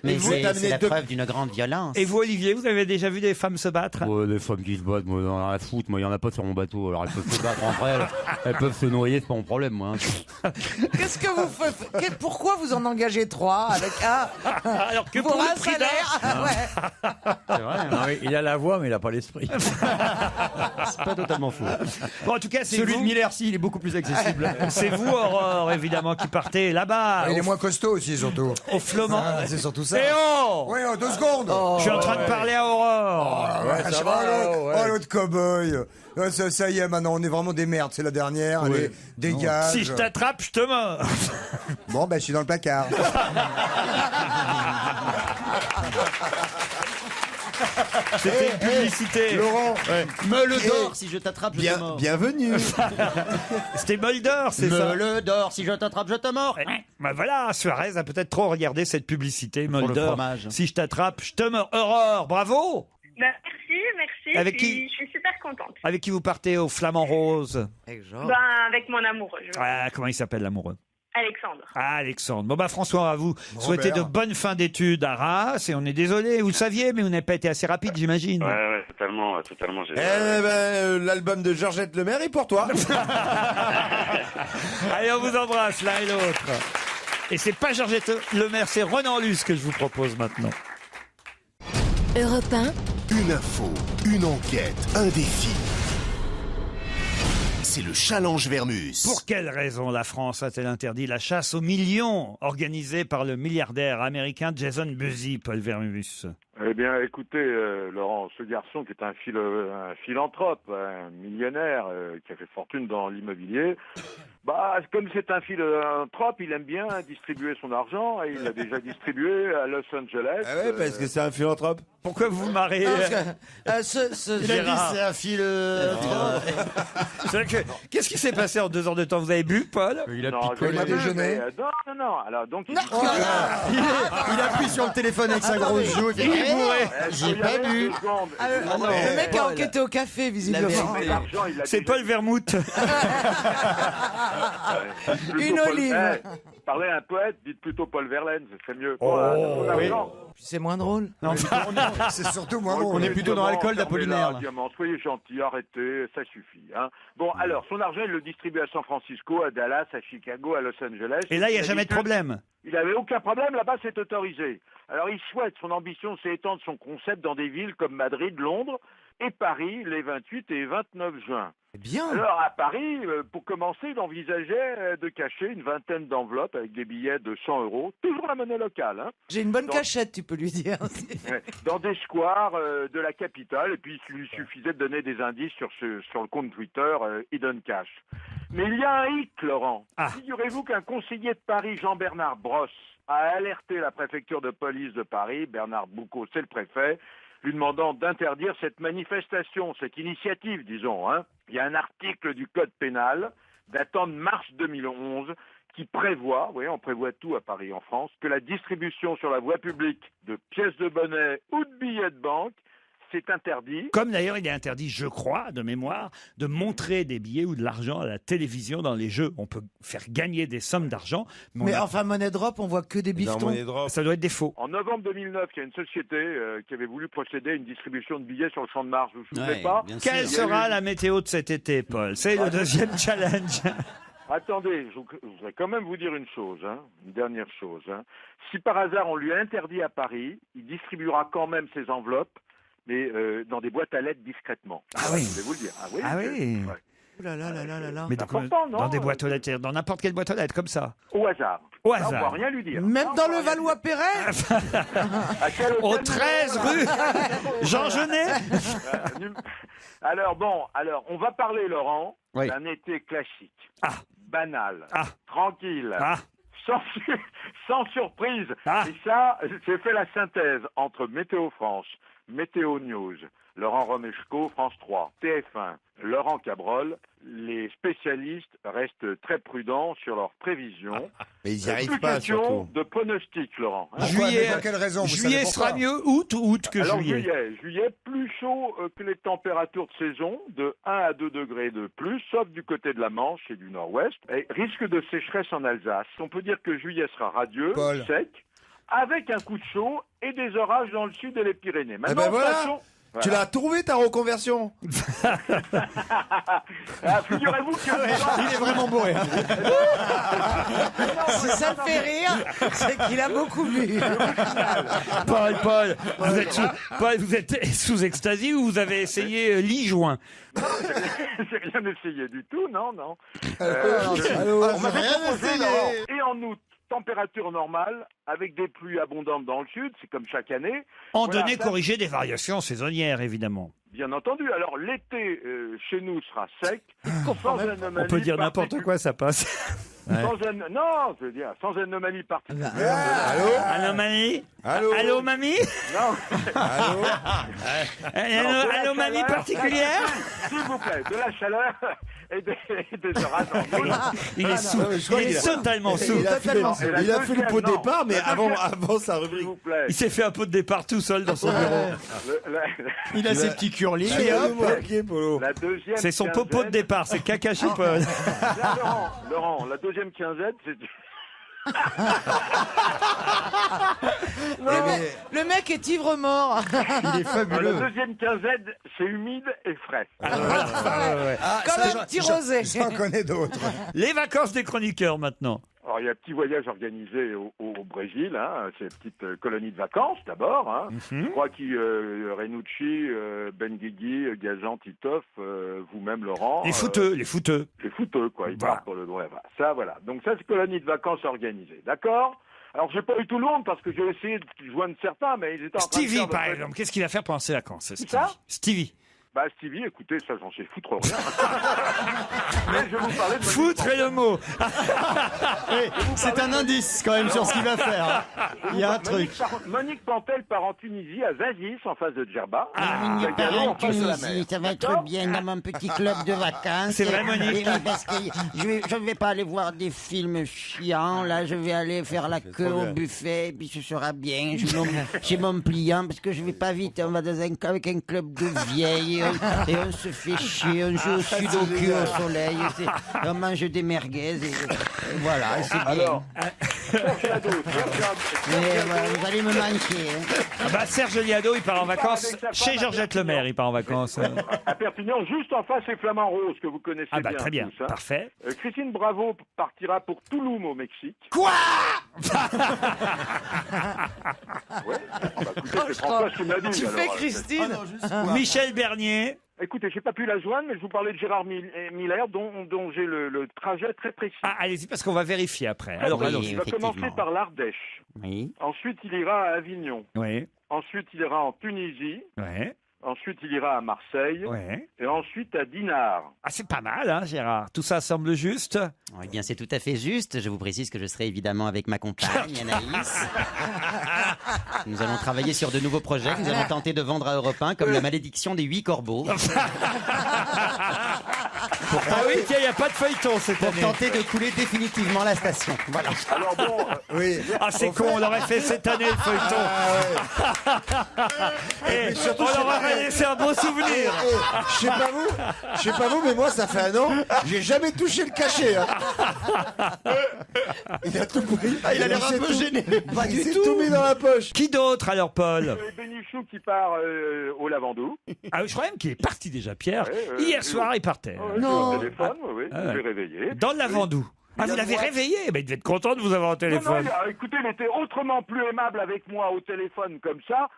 Mais vous c'est t'amenez la deux- preuve d'une grande violence. Et vous, Olivier, vous avez déjà vu des femmes se battre? Ouais, les femmes qui se battent, moi, dans la foot, moi, il y en a pas sur mon bateau. Alors, elles peuvent se battre entre elles, elles peuvent se noyer, c'est pas mon problème, moi. Hein. Qu'est-ce que vous faites Pourquoi vous en engagez 3 avec un Alors que pour pour un le prix salaire d'un. Ouais. C'est vrai, hein. Ah oui, il a la voix, mais il a pas l'esprit. C'est pas totalement faux. Bon, en tout cas, c'est Celui vous. de Miller, si, il est beaucoup plus accessible. C'est vous, Aurore, évidemment, qui partez là-bas. Il est au- moins costaud aussi, surtout. Au Flomant. Ah, c'est surtout ça. Eh oh Ouais, 2 secondes. Je suis en train de parler à Aurore. Ça va, l'autre cow-boy. Ça y est, maintenant, on est vraiment des merdes. C'est la dernière. Allez, dégage. Si je t'attrape, je te mords. Bon, ben, je suis dans le placard. C'était une publicité. Laurent, Me le dors, si je t'attrape, je te mords. Bienvenue. C'était Mulder, c'est ça? Me le dors, si je t'attrape, je te mords. Bah voilà, Suarez a peut-être trop regardé cette publicité, Pour le Mulder. fromage. Si je t'attrape, je te mords. Aurore, bravo. Bah, merci. Avec je qui suis super contente. Avec qui vous partez au Flamand Rose? Ben, avec mon amoureux, Ah, comment il s'appelle l'amoureux? Alexandre. Ah, Alexandre. Bon, bah, François, à vous souhaiter de bonnes fins d'études à Arras. Et on est désolé, vous le saviez, mais vous n'avez pas été assez rapide, j'imagine. Ouais, totalement. L'album de Georgette Lemaire est pour toi. Allez, on vous embrasse l'un et l'autre. Et c'est pas Georgette Lemaire, c'est Ronan Luce que je vous propose maintenant. Europe 1, Une info, une enquête, un défi. C'est le challenge Vermus. Pour quelle raison la France a-t-elle interdit la chasse aux millions organisée par le milliardaire américain Jason Busy, Paul Vermus? Eh bien, écoutez, Laurent, ce garçon qui est un philanthrope, un millionnaire qui a fait fortune dans l'immobilier, bah, comme c'est un philanthrope, il aime bien distribuer son argent et il l'a déjà distribué à Los Angeles. Ah ouais, parce que c'est un philanthrope. Pourquoi vous vous marrez? C'est un fil. C'est vrai que- Qu'est-ce qui s'est passé en 2 heures de temps? Vous avez bu, Paul? Il a Non, picolé. j'ai pas bu, déjeuné. mais, non. Alors, donc, il Il appuie sur le téléphone avec sa grosse joue. Il est bourré. J'ai pas bu. Le mec a enquêté au café, visiblement. Mais l'argent, il l'a C'est déjà- Paul Vermouth. Plutôt Une Paul- olive. Parlez à un poète, dites plutôt Paul Verlaine, ce serait mieux. Oh, Son argent. Puis c'est moins drôle. C'est surtout moins drôle. On est plutôt dans l'alcool Fermez-la, d'Apollinaire, là. Diamant, soyez gentil, arrêtez, ça suffit. Hein. Bon, alors, son argent, il le distribue à San Francisco, à Dallas, à Chicago, à Los Angeles. Et là, il n'y a a jamais dit de problème. Il n'avait aucun problème, là-bas, c'est autorisé. Alors, il souhaite, son ambition, c'est étendre son concept dans des villes comme Madrid, Londres et Paris, les 28 et 29 juin. Bien. Alors, à Paris, pour commencer, il envisageait de cacher une vingtaine d'enveloppes avec des billets de 100 €, toujours la monnaie locale, hein. J'ai une bonne Donc- cachette, tu peux lui dire. Ouais, dans des squares de la capitale, et puis il lui suffisait de donner des indices sur le compte Twitter Hidden Cash. Mais il y a un hic, Laurent. Figurez-vous qu'un conseiller de Paris, Jean-Bernard Brosse, a alerté la préfecture de police de Paris, Bernard Boucaud, c'est le préfet, lui demandant d'interdire cette manifestation, cette initiative, disons. Hein. Il y a un article du Code pénal datant de mars 2011 qui prévoit, vous voyez, on prévoit tout à Paris en France, que la distribution sur la voie publique de pièces de monnaie ou de billets de banque, c'est interdit. Comme d'ailleurs, il est interdit, je crois, de mémoire, de montrer des billets ou de l'argent à la télévision dans les jeux. On peut faire gagner des sommes d'argent, Mais on a- enfin, Money Drop, on voit que des biftons. ça doit être des faux. En novembre 2009, il y a une société qui avait voulu procéder à une distribution de billets sur le champ de Mars. Vous vous souvenez pas? Quelle sera la météo de cet été, Paul? C'est le deuxième challenge. Attendez, je voudrais quand même vous dire une chose, hein, une dernière chose. Hein. Si par hasard on lui a interdit à Paris, il distribuera quand même ses enveloppes, mais dans des boîtes à lettres discrètement. Ah oui. Je vais vous le dire. Ah oui. Ah oui. Ouais. Ouh là là là là là là. Mais dans des boîtes aux lettres, dans n'importe quelle boîte aux lettres, comme ça. Au hasard. Au Là, on hasard. va rien lui dire. Même Là, dans on va le rien Valois-Perret À quel Au hôtel 13 rue Jean Genet. Alors bon, on va parler, Laurent, Oui. d'un été classique, banal, Ah. tranquille, Ah. sans surprise. Ah. Et ça, j'ai fait la synthèse entre Météo France, Météo News, Laurent Romeshko, France 3, TF1, Laurent Cabrol, les spécialistes restent très prudents sur leurs prévisions. Mais ils n'y arrivent Plus pas, question surtout. de pronostic, Laurent. Juillet, pour quelle raison, vous juillet savez sera pourquoi mieux août que Alors juillet. juillet, plus chaud que les températures de saison, de 1 à 2 degrés de plus, sauf du côté de la Manche et du nord-ouest, et risque de sécheresse en Alsace. On peut dire que juillet sera radieux, Paul. sec, avec un coup de chaud et des orages dans le sud et les Pyrénées. Eh Maintenant, ben voilà. passons- Tu l'as trouvé ta reconversion. Ah, figurez-vous que... Il est vraiment bourré. Hein. Si ça me fait rire, c'est qu'il a beaucoup bu. Paul, vous êtes sous ecstasy ou vous avez essayé lit-joint? J'ai rien essayé du tout, non. Allô, On m'avait rien proposé, essayé. Laurent, et en août, température normale, avec des pluies abondantes dans le sud, c'est comme chaque année. En Voilà, données ça, corrigées des variations saisonnières, évidemment. Bien entendu. Alors l'été, chez nous, sera sec, sans anomalie. On peut dire n'importe quoi, ça passe. Non, je veux dire, sans anomalie particulière. Allô, mamie? Allô, mamie? Non. Allô, mamie particulière? S'il vous plaît, de la chaleur et des orages. Il est totalement sous. Il a fait le pot de départ, mais avant sa rubrique. Il s'est fait un pot de départ tout seul dans son bureau. Il a ses petits curlis. Et hop. La deuxième C'est son popo de départ, c'est caca chez Paul. Là, Laurent, la deuxième quinzaine, c'est... Le mec est ivre mort. Il est fabuleux. La deuxième quinzaine, c'est humide et frais. Comme un petit rosé. J'en connais d'autres. Les vacances des chroniqueurs maintenant. Alors, il y a un petit voyage organisé au Brésil, hein, c'est une petite colonie de vacances d'abord. Hein. Je crois qu'il Renucci, Benguigui, Gazan, Titoff, vous-même Laurent. Les fouteux. Les fouteux, quoi. Ils partent pour le droit. Ça, voilà. Donc ça, c'est colonie de vacances organisée. D'accord ? Alors, j'ai pas eu tout le monde parce que j'ai essayé de joindre certains, mais ils étaient en train de Stevie, faire par exemple, qu'est-ce qu'il va faire pendant ses vacances? ça Stevie. Bah, Stevie, écoutez, ça, j'en sais foutre rien. Mais je vais vous parler de... Foutre est le mot. C'est un indice quand même sur ce qu'il va faire. Il y a un truc. Monique Pantel part en Tunisie, à Zazis, en face de Djerba. Monique part en Tunisie, ça va être bien dans mon petit club de vacances. C'est vrai, Monique. Et oui, parce que je vais pas aller voir des films chiants, là, je vais aller faire la queue au buffet, et puis ce sera bien. J'ai mon pliant, parce que je vais pas vite, on va avec un club de vieilles, et on se fait chier, on joue au sudoku au soleil, et on mange des merguez, et voilà, et c'est bien. Alors, Mais voilà, vous allez me manquer. Hein. Ah bah, Serge Liado, il part en vacances avec sa femme chez à Georgette Perpignan. Lemaire, il part en vacances. à Perpignan, juste en face, c'est Flamand Rose, que vous connaissez Ah bah bien. très bien, tous, hein. parfait. Christine Bravo partira pour Tulum, au Mexique. Quoi? Ouais. Bah, écoutez, c'est François qui m'a dit. Tu alors, fais Christine. Michel Bernier. Écoutez, j'ai pas pu la joindre, mais je vous parlais de Gérard Miller, dont j'ai le trajet très précis. Ah, allez-y, parce qu'on va vérifier après. Très Alors, précis. allons-y. Il va commencer par l'Ardèche. Oui. Ensuite, il ira à Avignon. Oui, Ensuite, il ira en Tunisie. oui, Ensuite, il ira à Marseille. oui. Et ensuite à Dinard. Ah, c'est pas mal, hein, Gérard. Tout ça semble juste. Eh bien, c'est tout à fait juste. Je vous précise que je serai évidemment avec ma compagne, Anaïs. Nous allons travailler sur de nouveaux projets que nous allons tenter de vendre à Europe 1, comme La malédiction des 8 corbeaux. Ah oui, tiens, il n'y a pas de feuilleton cette Pour année. tenter de couler définitivement la station. Voilà. Alors bon, Oui. Ah, c'est con, on l'aurait fait cette année, le feuilleton. Et on leur aurait laissé un beau souvenir. Je sais pas vous, mais moi, ça fait un an, j'ai jamais touché le cachet. Hein. Il a tout pris. Il a l'air un peu gêné. Pas du tout. Tout mis dans la poche. Qui d'autre alors, Paul? Bénichou qui part au Lavandou. Ah, je crois même qu'il est parti déjà, Pierre. Ouais, Hier soir, il partait. Au téléphone, oui, Ah, je l'ai réveillé. Dans le Lavandou. Ah, vous l'avez réveillé? Ben, il devait être content de vous avoir au téléphone. Non, écoutez, il était autrement plus aimable avec moi au téléphone comme ça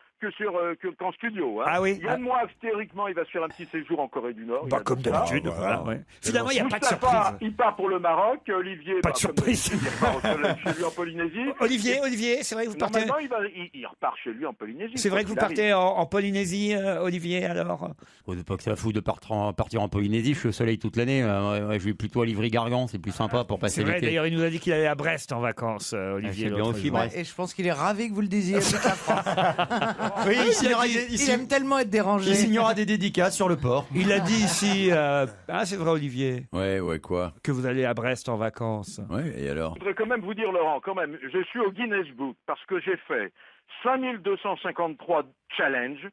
qu'en studio. Hein. Ah oui. Yann Moix, théoriquement, il va se faire un petit séjour en Corée du Nord. Bah, comme d'habitude, voilà. Ouais. Finalement, il n'y a pas de Moustapha, surprise. il part pour le Maroc. Olivier, Pas de surprise. Il repart chez lui en Polynésie. Olivier, c'est vrai que vous partez. Normalement, il repart chez lui en Polynésie. C'est vrai que vous partez en Polynésie, Olivier, alors? Pas que ça fout de partir en Polynésie, je suis au soleil toute l'année. Je vais plutôt à Livry-Gargan, c'est plus sympa pour passer C'est vrai, l'été. d'ailleurs, il nous a dit qu'il allait à Brest en vacances, Olivier. c'est bien l'autre aussi, jour. Brest. Et je pense qu'il est ravi que vous le disiez. toute la France. Oui, il signera Il aime tellement être dérangé. Il signera des dédicaces sur le port. Il a dit ici, c'est vrai Olivier, Ouais, quoi? que vous allez à Brest en vacances. Ouais, et alors? Je voudrais quand même vous dire, Laurent, je suis au Guinness Book parce que j'ai fait 5253 challenges,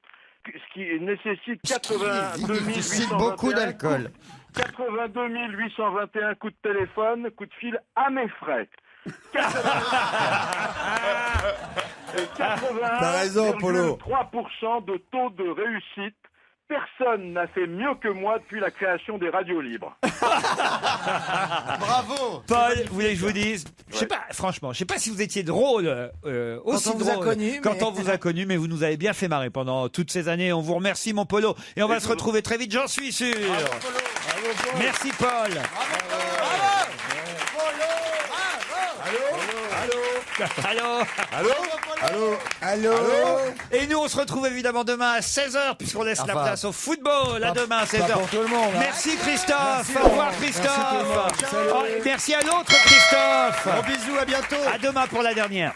ce qui nécessite 82 821 beaucoup d'alcool. 82 821 coups de téléphone, coups de fil à mes frais. 3% de taux de réussite. Personne n'a fait mieux que moi depuis la création des radios libres. Bravo. Paul, vous voulez que je vous dise, je sais pas, franchement, je sais pas si vous étiez drôle, aussi on vous a drôle connu, quand mais- on vous a connu, mais vous nous avez bien fait marrer pendant toutes ces années. On vous remercie, mon Polo, et on va se retrouver très vite, j'en suis sûr. Merci, Paul. Allô. Et nous, on se retrouve évidemment demain à 16h, puisqu'on laisse la place au football. À demain à 16h. pour tout le monde, hein. Merci, Christophe. Merci, Au revoir, Laurent. Christophe. Merci, tout le monde. Salut. Merci à l'autre, Christophe. Gros bisous, à bientôt. À demain pour la dernière.